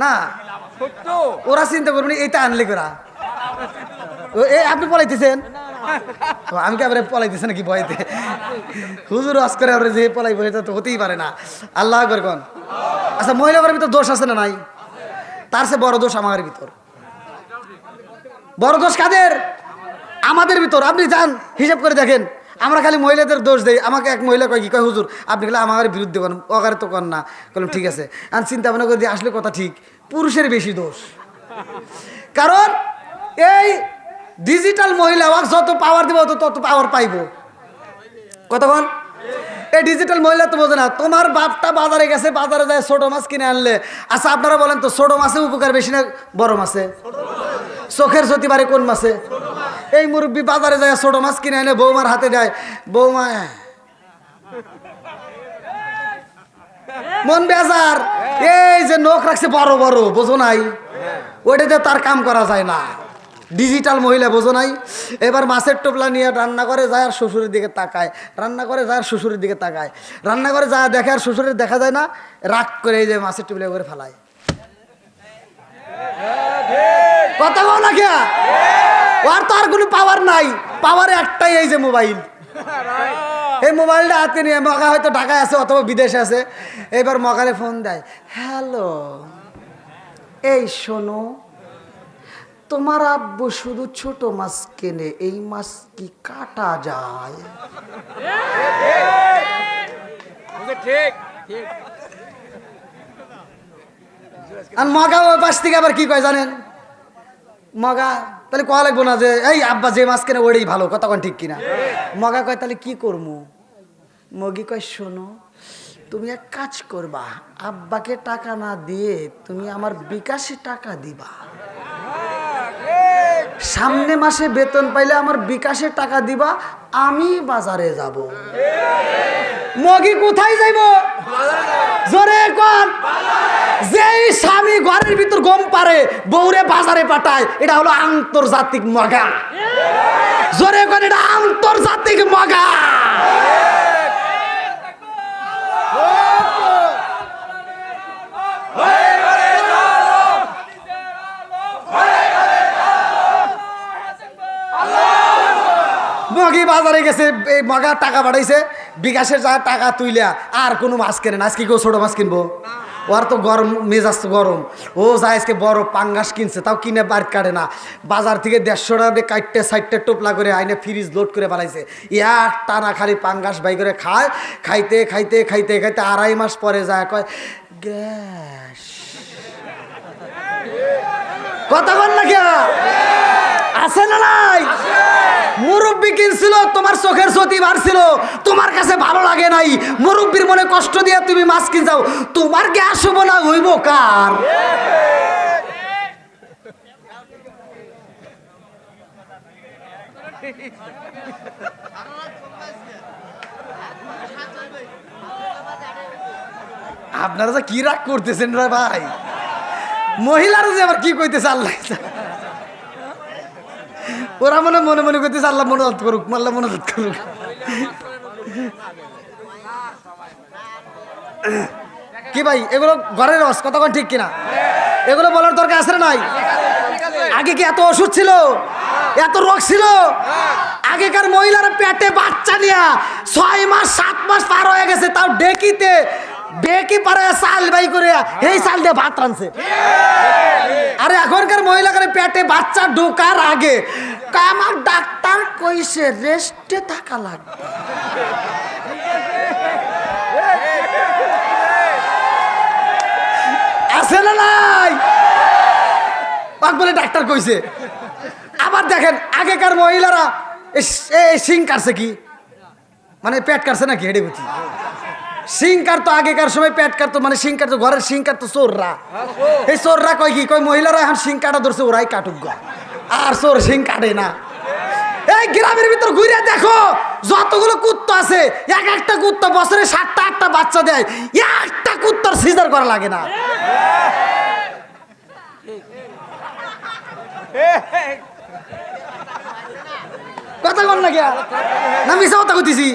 না? সত্য ওরা চিন্তা করবেন এইটা আনলে করা। আপনি পলাইতেছেন? আমি কি আবার পলাইতেছে নাকি ভয়তে? হুজুর আজ করে আমরা যে পলাই বই তো হতেই পারে না। আল্লাহ আকবার কোন। আচ্ছা, মহিলাদের ভিতর দোষ আছে না নাই? তার সে বড় দোষ আমার ভিতর। বড় দোষ কাদের? আমাদের ভিতর। আপনি যান হিসাব করে দেখেন, আমরা খালি মহিলাদের দোষ দেই। আমাকে এক মহিলা কয় কি, কয় হুজুর আপনি খালি আমার বিরুদ্ধে করেন, অগারে তো করেন না। বললাম ঠিক আছে। আমি চিন্তা ভাবনা করে দিয়ে আসলে কথা ঠিক, পুরুষের বেশি দোষ। কারণ এই ডিজিটাল মহিলা যত পাওয়ার দিব তত পাওয়ার পাইব। কতক্ষণ? এই ডিজিটাল মহিলা তো বোঝে না। তোমার বাপটা বাজারে গেছে, বাজারে যায় ছোট মাছ কিনে আনলে। আচ্ছা আপনারা বলেন তো, ছোট মাছে উপকার বেশি না বড় মাছে? চোখের জ্যোতি বাড়ে কোন মাছে? এই মুরব্বী বাজারে যায় ছোট মাছ কিনে আনে, বৌমার হাতে দেয়, বৌমা মন বেজার। এই যে নখ রাখছে বড় বড়, বোঝো নাই? ওইটাতে তার কাম করা যায় না। ডিজিটাল মহিলা বোঝো নাই? এবার মাছের টোপলা নিয়ে রান্না করে যায় আর শ্বশুরের দিকে তাকায়, রান্না করে যায় আর শ্বশুরের দিকে তাকায়, রান্না করে যায় দেখে আর শ্বশুরের দেখা যায় না, রাগ করে এই যে মাছের টোপলা করে ফেলায়। কথা বল না কে? ওর তো আর কোনো পাওয়ার নাই, পাওয়ার একটাই, এই যে মোবাইল। এই মোবাইলটা হাতে নিয়ে মগা হয়তো ঢাকায় আছে অথবা বিদেশে আছে, এবার মগারে ফোন দেয়, হ্যালো এই শোনো, তোমার আব্বু শুধু ছোট মাছ কেনে, এই মাছ কি কাটা যায়? ঠিক আর মগা ওই পাশ থেকে আবার কি কয় জানেন? মগা তাহলে কয়া লাগবো না যে এই আব্বা যে মাছ কেনে ওইটাই ভালো, কতক্ষণ ঠিক কিনা? মগা কয় তাহলে কি করবো? মগি কয় শোনো, তুমি এক কাজ করবা, আব্বাকে টাকা না দিয়ে তুমি আমার বিকাশে টাকা দিবা। সামনে মাসে বেতন পাইলে আমার বিকাশে টাকা দিবা, আমি বাজারে যাব। মগি কোথায় যাইব? জোরে কোন? যেই স্বামী ঘরের ভিতর গম পারে বউরে বাজারে পাঠায়, এটা হলো আন্তর্জাতিক মগা। জোরে কোন? এটা আন্তর্জাতিক মগা। মগি বাজারে গেছে, এই মগা টাকা পাঠাইছে, বিকাশের যা টাকা তুইলা আর কোনো মাছ কেনে না। আজকে কেউ ছোট মাছ কিনবো? ওর তো গরম মেজাজ, তো গরম। ও যায় আজকে বড় পাঙ্গাস কিনছে, তাও কিনে বাড়ি কাটে না, বাজার থেকে 150 টাকা দিয়ে কাটতে সাইডটা টোপলা করে আইনে ফ্রিজ লোড করে বানাইছে। এক টানা খালি পাঙ্গাস বাই করে খায়, খাইতে খাইতে খাইতে খাইতে 2.5 মাস পরে যায় কয় গ্যাস। কথা বল না কে? আছে না নাই? মুরব্বি কিনছিল, তোমার চোখের জ্যোতি বাড়ছিল, তোমার কাছে ভালো লাগে নাই, মুরব্বির মনে কষ্ট দিয়ে তুমি মাছ কিনছাও, তোমার গ্যাস হবো না হইব কার? আপনারা যে কি রাগ করতেছেন রে ভাই? মহিলারা যে আবার কি কইতেছে আল্লাহ, ওরা মনে মনে মনে করতেছে আল্লাহ মনোজাত করুক, আল্লাহ মনোজাত করুক। কি ভাই এগুলো ঘরের রস, কতক্ষণ ঠিক কিনা? এগুলো বলার দরকার আছে না নাই? আগে কি এত ওষুধ ছিল, এত রোগ ছিল? আগেকার মহিলারা পেটে বাচ্চা নিয়ে 6 মাস 7 মাস পার হয়ে গেছে, তাও ডেকিতে ডেকি পারে চাল বাই করে এই চাল দিয়ে ভাত রানছে। আরে এখনকার মহিলাদের পেটে বাচ্চা ঢোকার আগে আমার ডাক্তার কইছে রেস্টে থাকা লাগবে। আছে না নাই? বলে ডাক্তার কইছে। আবার দেখেন আগেকার মহিলারা শিং কাটছে কি মানে পেট কাটছে নাকি হেডে বুঝি শিং কাটতো আগেকার সময় পেট কাটতো মানে শিং কাটতো ঘরের শিং কাটতো চোররা। এই চোররা কয় কি কয় মহিলারা এখন শিং কাটা ধরছে ওরাই কাটুক গা আর চোর শিং কাটে না। এই গ্রামের ভিতর ঘুরে দেখো যতগুলো কুত্তা আছে এক একটা কুত্তা বছরে 7টা 8টা বাচ্চা দেয়, একটা কুত্তার সিজার করা লাগে না। কথা বল না গিয়া না মিশা কথা কইতেছি।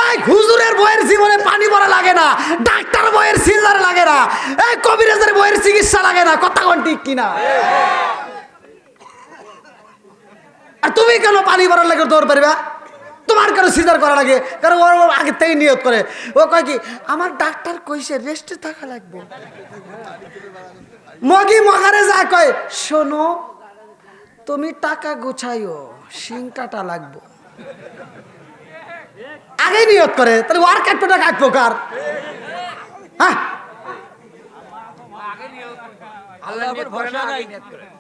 এই হুজুরের বইয়ের জীবনে পানি ভরা লাগে না, ডাক্তার বইয়ের সিজার লাগে না, এই কবিরাজের বইয়ের চিকিৎসা লাগে না। কথা কোন ঠিক কিনা? আর তুমি কেন পানি ভরার লাগে দৌড় পারবা? তোমার কেন সিজার করা লাগে? কারণ ওর আগে থেকে নিয়ত করে ও কয় কি আমার ডাক্তার কইছে রেস্টে থাকা লাগবে। মগি মগারে যা কয় শোনো তুমি টাকা গোছাইও শিং কাটা লাগবো, আগে নিয়ত করে। তাহলে ওর কাটবো না কাটবো কার? হ্যাঁ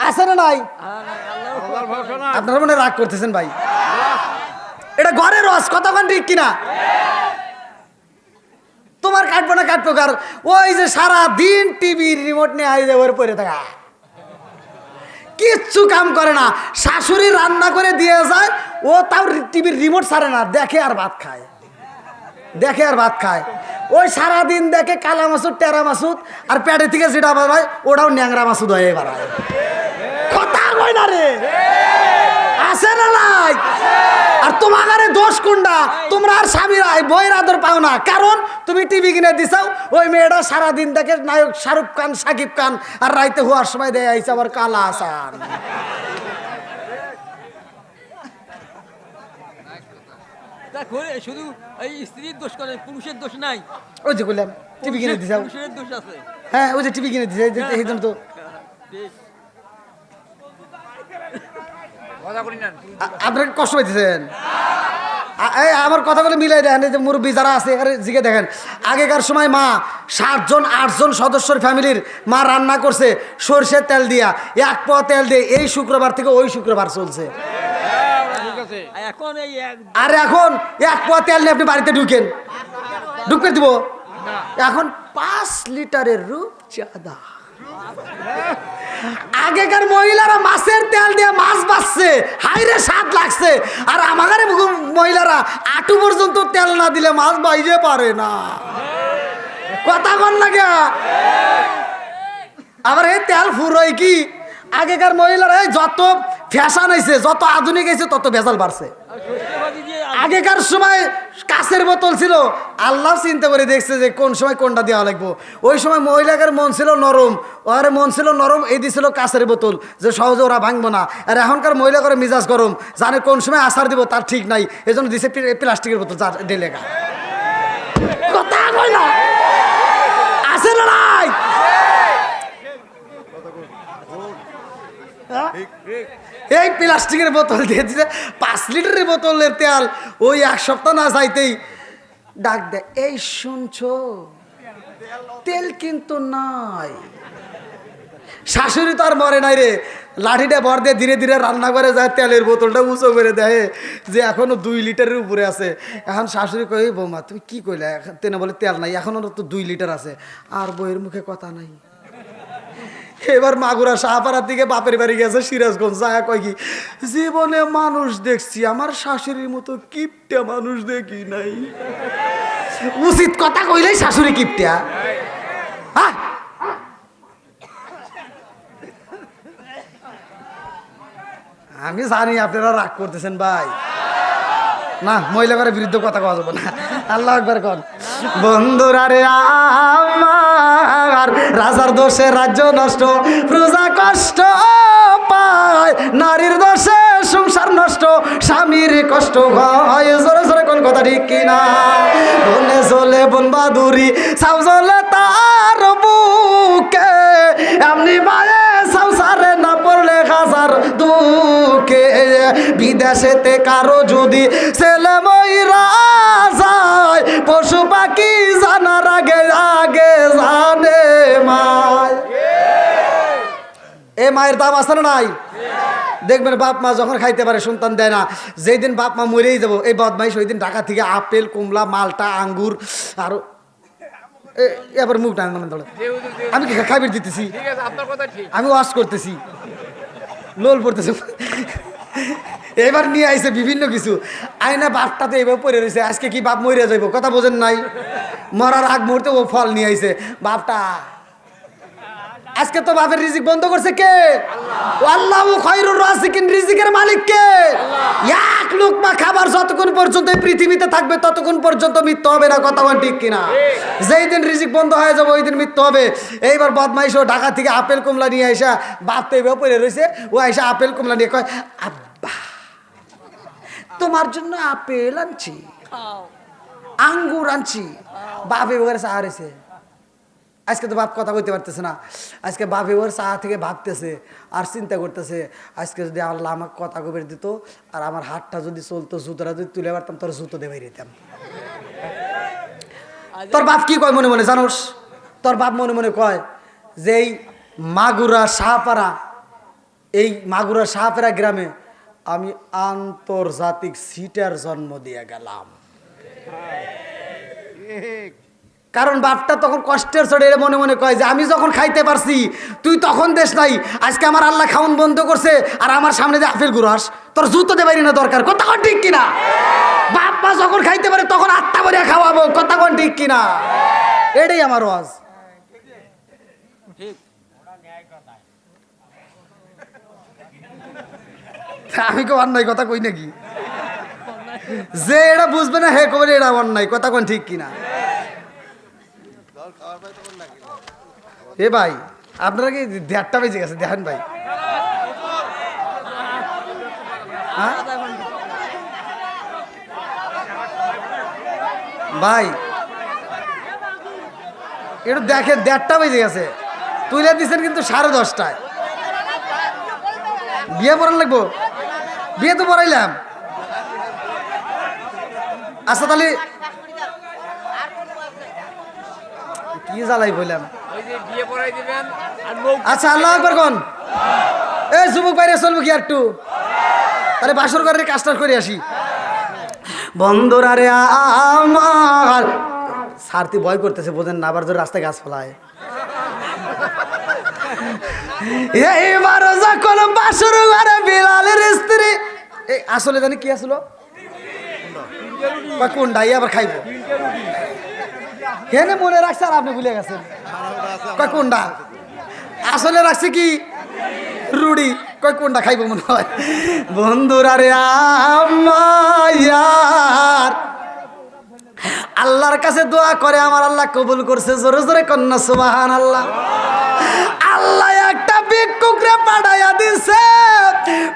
আছে না নাই? আপনারা মনে রাগ করতেছেন ভাই, এটা ঘরের রস। কতক্ষণ ঠিক কিনা? তোমার কাটবো না কাটবো কার? ওই যে সারা দিন টিভির রিমোট নিয়ে আইলে ওর পরে থাকা কিচ্ছু কাম করে না। শাশুড়ি রান্না করে দিয়ে যায়, ও তাও টিভির রিমোট ছাড়ে না, দেখে আর ভাত খায়, দেখে আর ভাত খায়। ওই সারাদিন দেখে কালা মাসুদ টেরা মাসুদ, আর পেটে থেকে যেটা ভাই ওটাও ন্যাংরা মাসুদ হয়ে বেড়ায়। কথা কয় না রে, আছে না নাই? আর তোমার দোষ কোনটা? তোমরা আর স্বামীরা বইয়ের আদর পাও না, কারণ তুমি টিভি কিনে দিছাও। ওই মেয়েটা সারাদিন দেখে নায়ক শাহরুখ খান সাকিব খান, আর রাইতে হওয়ার সময় দেয় আইসা আবার কালা আসান। শুধু এই স্ত্রীর দোষ করে, পুরুষের দোষ নাই। ওই যে বললাম টিভি কিনে দিছাও। পুরুষের দোষ আছে। হ্যাঁ ওই যে টিভি কিনে দিছে এই জন্য তো আপনাকে কষ্ট পাইতেছেন। আমার কথা বলে মিলাই দেখেন, এই যে মুরব্বী যারা আছে জিগে দেখেন, আগেকার সময় মা 7 জন 8 জন সদস্যর ফ্যামিলির মা রান্না করছে সরষের তেল দিয়া, 1 পোয়া তেল দিয়ে এই শুক্রবার থেকে ওই শুক্রবার চলছে। এখন এই আর এখন 1 পোয়া তেল নিয়ে আপনি বাড়িতে ঢুকতে দিব। এখন 5 লিটারের রূপচাঁদা। আগেকার মহিলারা মাছের তেল দিয়ে মাছ বাছছে, হাইরে স্বাদ লাগছে। আর আমাদের মহিলারা আটু পর্যন্ত তেল না দিলে মাছ বাইজে পারে না। কথা বল না কে? আবার এই তেল ফুরোয় কি? আগেকার মহিলারা যত ফ্যাশন হয়েছে, যত আধুনিক হয়েছে, তত ভেজাল বাড়ছে। আগেকার সময় কাঁচের বোতল ছিল, আল্লাহ চিন্তা করে দেখছে যে কোন সময় কোনটা দেওয়া লাগবো। ওই সময় মহিলাদের মন ছিল নরম, ওর মন ছিল নরম, এই দিছিল কাঁচের বোতল যে সহজে ওরা ভাঙবো না। আর এখনকার মহিলা করে মিজাজ গরম, জানে কোন সময় আচার দিব তার ঠিক নাই, এই জন্য দিছে প্লাস্টিকের বোতল ডেলেগা। কথা কয় না, আছে না নাই? এই প্লাস্টিকের বোতল দিয়ে দিছে 5 লিটারের বোতলের তেল। ওই 1 সপ্তাহ না যাইতেই ডাক দেয়, এই শুনছো তেল কিন্তু নাই। শাশুড়ি তো আর মরে নাই রে, লাঠিটা ভর দিয়ে ধীরে ধীরে রান্না করে যায়, তেলের বোতলটা উঁচু করে দেয় যে এখনো 2 লিটারের উপরে আছে। এখন শাশুড়ি কই বৌমা তুমি কি কইলে? তেনে বলে তেল নাই, এখনো তো 2 লিটার আছে। আর বইয়ের মুখে কথা নাই। এবার মাগুরা শাহপাড়ার দিকে বাপের বাড়ি গেছে সিরাজগঞ্জ, যায় কয় কি জীবনে মানুষ দেখছি, আমার শাশুড়ির মতো কিপটা মানুষ দেখি নাই। উচিত কথা কইলেই শাশুড়ি কিপটা। হ্যাঁ আমি জানি আপনারা রাগ করতেছেন ভাই, না মহিলাদের বিরুদ্ধে কথা কওয়া যাবে না। আল্লাহ একবার কন। বন্ধুরা রে আমার রাজার দোষে রাজ্য নষ্ট, প্রজা কষ্ট পায়, নারীর দোষে সংসার নষ্ট, স্বামীর কষ্ট হয়। জোরে জোরে কোন কথা ঠিক কিনা? বনে চলে বন বাদুরি, সাউ চলে তার বুকে, এমনি মায়ে সংসারে না পড়লে হাজার দুঃখে। বিদেশেতে কারো যদি ছেলে মইরা যায়, পশু পাখি জানার আগে আগে জানে মায়। এ মায়ের দাম আছে না নাই? দেখবেন বাপ মা যখন খাইতে পারে সন্তান দেয় না, যেই দিন বাপ মা মরেই যাবো এই বদমাইশ ওই দিন ঢাকা থেকে আপেল কমলা মালটা আঙ্গুর আরো এবার মুখ টান ধরে আমি কি খাইবার দিতেছি, ঠিক আছে আপনার কথা ঠিক। আমি ওয়াশ করতেছি, লোল পড়তেছে। এবার নিয়ে আইছে বিভিন্ন কিছু আয়না, বাপটাতে এবার পড়ে রয়েছে। আজকে কি বাপ মরে যাইব, কথা বোঝেন নাই? মরার আগ মুহূর্তে ও ফল নিয়ে আইছে বাপটা। আজকে তো বাপের রিজিক বন্ধ করছে কে? আল্লাহ খায়রুর রাজিকিন, রিজিকের মালিক কে? এক লুকমা খাবার যতক্ষণ পর্যন্ত এই পৃথিবীতে থাকবে ততক্ষণ পর্যন্ত মৃত্যু হবে না, কথা বল ঠিক কিনা? যেই দিন রিজিক বন্ধ হয়ে যাবে ওই দিন মৃত্যু হবে। এইবার বদমাইশ ও ঢাকা থেকে আপেল কমলা নিয়ে আইসা, বাপ তো এবার পড়ে রয়েছে, ও আইসা আপেল কমলা নিয়ে কয় আব্বা তোমার জন্য আপেল আনছি, আঙ্গুর আনছি। বাপ এবার চা রয়েছে। আজকে তো বাপ কথা কইতে পারতেছে না, আজকে বাপ এবার চা থেকে ভাবতেছে আর চিন্তা করতেছে, আজকে যদি আল্লাহ আমাকে কথা কবে দিত আর আমার হাতটা যদি চলতো, জুতোটা যদি তুলে পারতাম তোর জুতো দেবাই দিতাম। তোর বাপ কি কয় মনে মনে জানোস? তোর বাপ মনে মনে কয় যে এই মাগুরা শাহপাড়া, এই মাগুরা শাহপাড়া গ্রামে আমি আন্তর্জাতিক সিটার জন্ম দিয়ে গেলাম। কারণ বাপটা তখন কষ্টের চড়ে মনে মনে কয় যে আমি যখন খাইতে পারছি তুই তখন দেশ নাই, আজকে আমার আল্লাহ খাওন বন্ধ করছে আর আমার সামনে যে আপেল গুড়াস, তোর জুতো দেবাই না দরকার, কথা কোন ঠিক কিনা? বাপ মা যখন খাইতে পারে তখন আত্মা ভরিয়া খাওয়াবো, কথা কোন ঠিক কিনা? এটাই আমার ওয়াজ। আমি কেউ অন্যায় কথা কই নাকি? যে এটা বুঝবে না হে কবে এটা অন্যায়, কথা কোন ঠিক কিনা? এ ভাই আপনারা কি 1:30 বেজে গেছে দেখেন ভাই? হ্যাঁ ভাই একটু দেখেন 1:30 বেজে গেছে, তুলে দিচ্ছেন কিন্তু 10:30টায়। বিয়ে পড়ান লাগবো, বিয়ে তো পড়াইলাম। আচ্ছা তাহলে কি জ্বালাই বললাম। ওই যে বিয়ে পড়াই দিবেন আর আচ্ছা আল্লাহ আকবার কোন? এই যুবক বাইরে চলবো কি একটু? তাহলে বাসর ঘরের কাজটা করে আসি। বন্ধুরা রে আমার সারতি ভয় করতেছে, বোঝেন না? আবার যদি রাস্তায় গাছ ফেলায়। এইবার যখন বাসর ঘরে বিলালের স্ত্রী, এই আসলে জানি কি আসলো কোনটা আবার খাইব কেন মনে রাখছে আর আপনি ভুলে গেছেন কয় কোনটা আসলে রাখছে কি রুড়ি, কয় কোনটা খাইব মনে হয়। বন্ধুরা রে আমার আল্লাহর কাছে দোয়া করে, আমার আল্লাহ কবুল করছে। জোরে জোরে কন্যা সুবহানাল্লাহ। আল্লাহ একটা ভিক্ষুকরে পাঠাইয়া দিছে।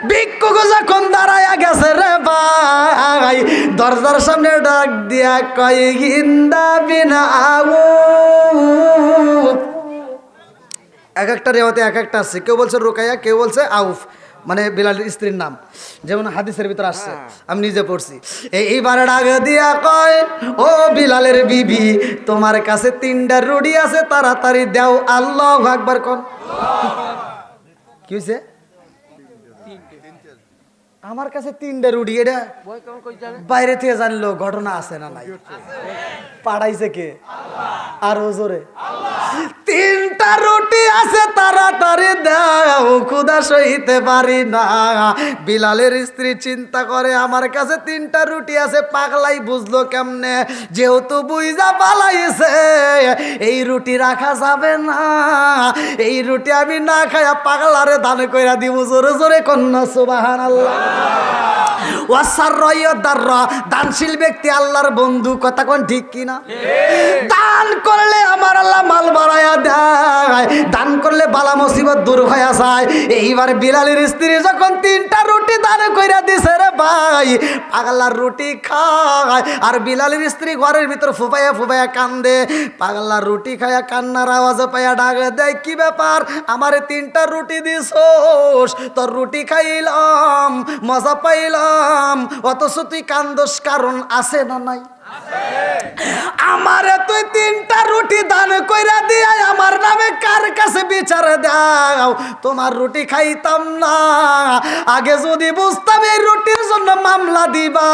ভিক্ষুক যখন দাঁড়াইয়া গেছে রে ভাই, দরজার সামনে ডাক দিয়া কয় হিন্দা বিনা আউফ। এক একটা রেওয়াতে এক একটা আছে, কেউ বলছে রোকাইয়া, কেউ বলছে আউফ, মানে বিলালের স্ত্রীর নাম, যেমন হাদিসের ভিতর আসছে, আমি নিজে পড়ছি। এইবার ডাক দিয়া কয় ও বিলালের বিবি, তোমার কাছে 3টা রুটি আছে, তাড়াতাড়ি দাও। আল্লাহু আকবার কোন। কি হয়েছে? আমার কাছে 3টা রুটি, এটা বাইরে থেকে জানলো ঘটনা আছে না নাই? পাঠাইছে কে? আর জোরে 3টা রুটি আছে, তাড়াতাড়ি দাও, ক্ষুধা সইতে পারি না। বিলালের স্ত্রী চিন্তা করে আমার কাছে 3টা রুটি আছে, পাগলাই বুঝলো কেমনে? যেহেতু বুইজা পালাইছে এই রুটি রাখা যাবে না, এই রুটি আমি না খায়া পাগলারে দান কইরা দিব। জোরে জোরে কন্যা সুবহানাল্লাহ। দানশীল ব্যক্তি আল্লাহর বন্ধু, কথা কোন ঠিক কিনা? দান করলে আমার আল্লাহ মাল বাড়ায়া দেয়, দান করলে বালা মুসিবত দূর হয়ে যায়। এইবার বিলালের স্ত্রী যখন 3টা রুটি দান কইরা দিছে রে ভাই, পাগলার রুটি খায় আর বিলালের স্ত্রী ঘরের ভিতর ফুপাইয়া ফুপাইয়া কান্দে। পাগলার রুটি খায়া কান্নার আওয়াজ পাইয়া ডাক দেয়, কি ব্যাপার আমারে 3টা রুটি দিছোস? তোর রুটি খাইলাম, মজা পাইলাম, অথচ তুই কান্দোস, কারণ আছে না নাই? আমারে তুই 3টা রুটি দান কইরা দিয়া আমার আমি কার কাছে বিচার দাও, তোমার রুটি খাইতাম না। আগে যদি বুঝতাম এই রুটির জন্য মামলা দিবা,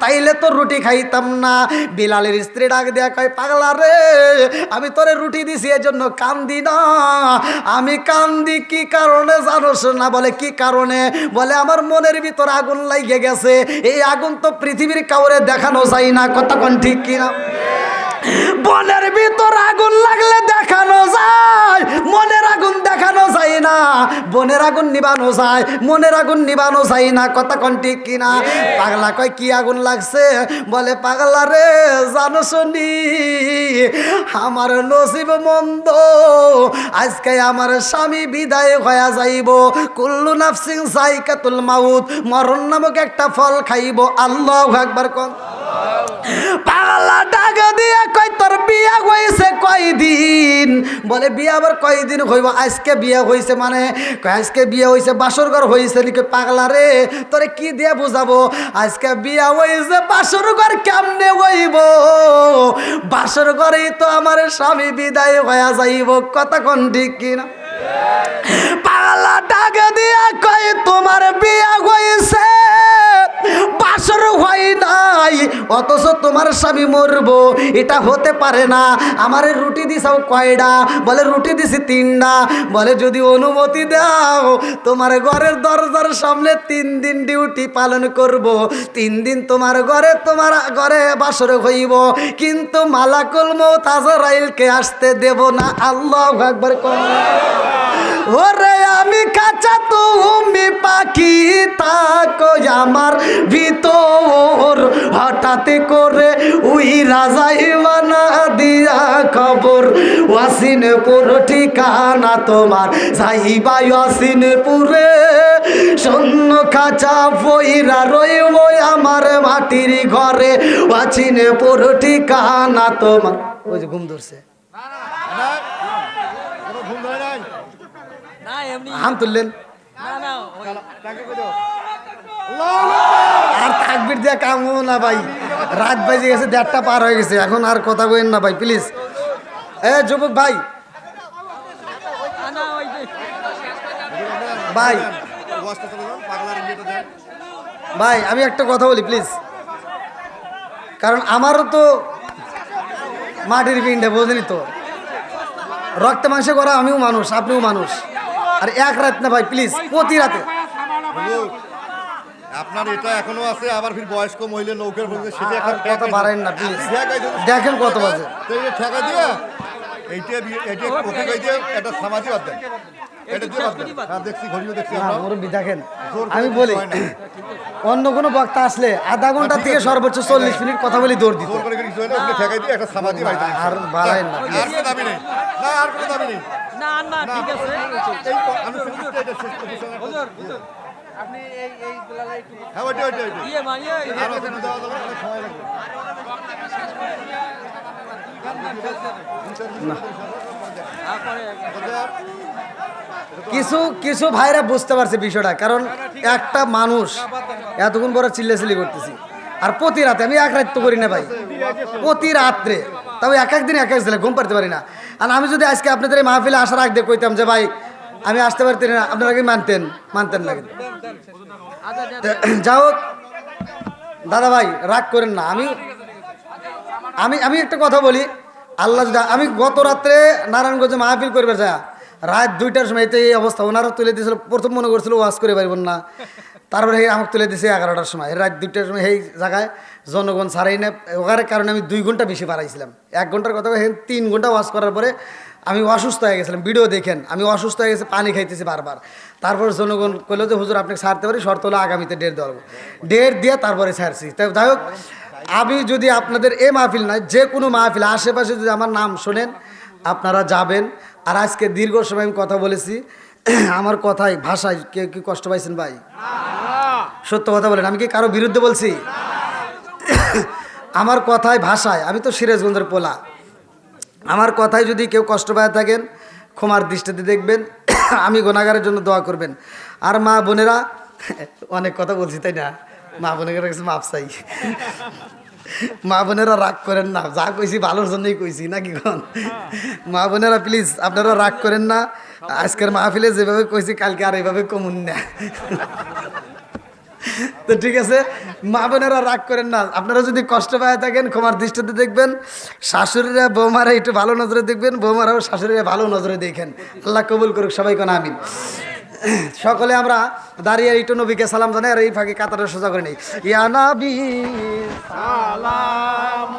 তাইলে তো রুটি খাইতাম না। বিলালের স্ত্রী ডাক দেয়া কয়, পাগলা রে, আমি তোরে রুটি দিছি এজন্য কান্দি না। আমি কান্দি কি কারণে জানোস না? বলে কি কারণে? বলে আমার মনের ভিতর আগুন লাগে গেছে। এই আগুন তো পৃথিবীর কাউরে দেখানো যায় না। কতক্ষণ ঠিক কিনা? বনের ভিতর আগুন লাগলে দেখানো যায়, মনের আগুন দেখানো যায় না। বনের আগুন নিবানো যায়, মনের আগুন নিবানো যায় না। কতক্ষণ ঠিক কিনা? পাগলা কয়, কি আগুন লাগছে? বলে, পাগলা রে, জানো শুনি আমার নসিব মন্দ, আজকে আমার স্বামী বিদায় হয়ে যাইব। কুল্লু নাফসিন যায়কাতুল মাউত, মরণ নামক একটা ফল খাইব। আল্লাহু আকবার কোন। পাগলা ডাক দিয়া কয়, তোর বিয়া হইছে কয়দিন? বলে, বিয়া আবার কয়দিন হইব? আজকে বিয়া হইছে। মানে আজকে বিয়া হইছে, বাসর ঘর হইছে নাকি? পাগলা রে, তোরে কি দিয়ে বুঝাবো? আজকে বিয়া হইছে, বাসর ঘর কেমনে হইব? বাসর ঘরেই তো আমার স্বামী বিদায় হয়ে যাইব। কতক্ষণ ঠিক কিনা? পাগলা ডাক দিয়া কয়, তোমার বিয়া হইছে, বাসর হয় নাই, অথচ তোমার স্বামী মরবো, এটা হতে পারে না। আমার রুটি দিছাও কয়টা? বলে, রুটি দিছি 3টা। বলে, যদি অনুমতি দাও, তোমার ঘরের দরজার সামনে 3 দিন ডিউটি পালন করব। 3 দিন তোমার ঘরে বাসর হইব, কিন্তু মালাকুল মউত আজরাইলকে আসতে দেব না। আল্লাহু আকবার কোন। ওরে আমি কাঁচা, তুমি পাখি, থাকো আমার ভিতর, হঠাৎ করে উই রাজাই বানা দিয়া খবর। ওয়াসিনপুর ঠিকানা তোমার, যাইবা ওয়াসিনপুরে, শূন্য খাঁচা বইরা রইব আমার মাটির ঘরে। ওয়াসিনপুর ঠিকানা তোমার। ওই যে ঘুম ধরছে, কোনো ভুল হয় নাই। না এমনি হাম তুললেন। না না ওই আর তাকবীর দিয়া কাম হবো না ভাই, রাত বাজে গেছে, 1:30 পার হয়ে গেছে, এখন আর কথা কইেন না ভাই প্লিজ। যুবক ভাই, না ওই যে ভাই ওয়াজটা চলে যান, পাগলার ইয়েটা দেন। ভাই আমি একটা কথা বলি প্লিজ, কারণ আমারও তো মাটির পিণ্ডে, বোঝেনি তো, রক্তে মাংসে করা, আমিও মানুষ, আপনিও মানুষ। আর এক রাত না ভাই প্লিজ, প্রতি রাতে। হুজুর, আপনার এটা এখনো আছে, আবার ফির বয়স্ক মহিলা নৌকার বলছে সেটা আর কথা বাড়াইন না প্লিজ, দেখেন কত বাজে। ঠেকা দিয়ে এইটা ওকে গাই দিয়ে এটা সামাজি বাদ দেন, এটা দিয়ে বাদ দেন। হ্যাঁ দেখছি, ঘড়িও দেখছি না, আমরা। মুরব্বি দেখেন, জোর করে আমি কিছু বলি হয় না। অন্য কোনো বক্তা আসলে আধা ঘন্টা ঠিক থেকে আছে। সর্বোচ্চ 40 মিনিট কথা বলি দৌড় দিত। জোর করে কিছু হয় না, ওকে ঠেকাই দিয়ে একটা সামাজি বাড়ি দেন। আর বাড়াইন না আর কোনো দাবি নেই, না আর কোনো দাবি নেই। না না ঠিক আছে এই আমি এটা শেষ করতে চাই। আপনি এই বেলায় একটু হ্যাঁ ওইটা ওইটা ওইটা। ইয়ে মানিয়ে আর ওকে দেওয়া যাবে না, অনেক সময় লাগবে। কিছু ভাইরা বুঝতে পারছে বিষয়টা, কারণ একটা মানুষ এতক্ষণ পরে চিল্লাচিল্লি করতেছি, আর প্রতি রাতে আমি এক রাত তো করি না ভাই, প্রতি রাত্রে, তবে এক একদিন এক এক ছেলে ঘুম পারতে পারি না। আর আমি যদি আজকে আপনাদের এই মাহফিলে আসার আগে কইতাম যে ভাই আমি আসতে পারতেন না, আপনারা কি মানতেন না? কিন্তু যাই হোক দাদা ভাই রাগ করেন না, আমি একটা কথা বলি, আল্লাহ যদি, আমি গত রাত্রে নারায়ণগঞ্জে মাহফিল করবে যা, রাত 2টার সময় এই অবস্থা, ওনারা তুলে দিয়েছিল, প্রথম মনে করছিল ওয়াজ করে পারবেন না, তারপরে আমাকে তুলে দিয়েছে 11টার সময়, রাত 2টার সময় এই জায়গায় জনগণ ছাড়াই না, ওখানে কারণে আমি 2 ঘন্টা বেশি বাড়াইছিলাম, 1 ঘন্টার কথা 3 ঘন্টা ওয়াজ করার পরে আমি অসুস্থ হয়ে গেছিলাম। ভিডিও দেখেন আমি অসুস্থ হয়ে গেছি, পানি খাইতেছি বারবার। তারপর জনগণ কইলো যে হুজুর আপনাকে ছাড়তে পারি, শর্ত হলো আগামীতে ডেট দেওয়া হবে, ডেট দিয়ে তারপরে ছাড়ছি। তাই যাই হোক, আমি যদি আপনাদের এই মাহফিল নয়, যে কোনো মাহফিল আশেপাশে যদি আমার নাম শোনেন আপনারা যাবেন। আর আজকে দীর্ঘ সময় আমি কথা বলেছি, আমার কথায় ভাষায় কেউ কি কষ্ট পাইছেন ভাই? সত্য কথা বলেন, আমি কি কারো বিরুদ্ধে বলছি? আমার কথায় ভাষায়, আমি তো সিরাজগঞ্জের পোলা, আমার কথায় যদি কেউ কষ্ট পায় থাকেন ক্ষমার দৃষ্টিতে দেখবেন, আমি গুনাহগারের জন্য দোয়া করবেন। আর মা বোনেরা, অনেক কথা বলছি তাই না, মা বোনেরা কাছে মাপ চাই। মা বোনেরা রাগ করেন না, যা কইছি ভালোর জন্যই কইছি নাকি কোন? মা বোনেরা প্লিজ আপনারা রাগ করেন না, আজকের মাহফিলে যেভাবে কইছি কালকে আর এইভাবে কমুন না। তো ঠিক আছে, মা বোনেরা রাগ করেন না, আপনারা যদি কষ্ট পায় থাকেন ক্ষমার দৃষ্টিতে দেখবেন। শাশুড়িরা বৌমারা একটু ভালো নজরে দেখবেন, বৌমারাও শাশুড়িরা ভালো নজরে দেখেন। আল্লাহ কবুল করুক সবাই কোন আমিন। সকলে আমরা দাঁড়িয়ে একটু নবীকে সালাম জানাই আর এই ফাঁকে কাতারে সোজা করে নেই। ইয়া নবী সালাম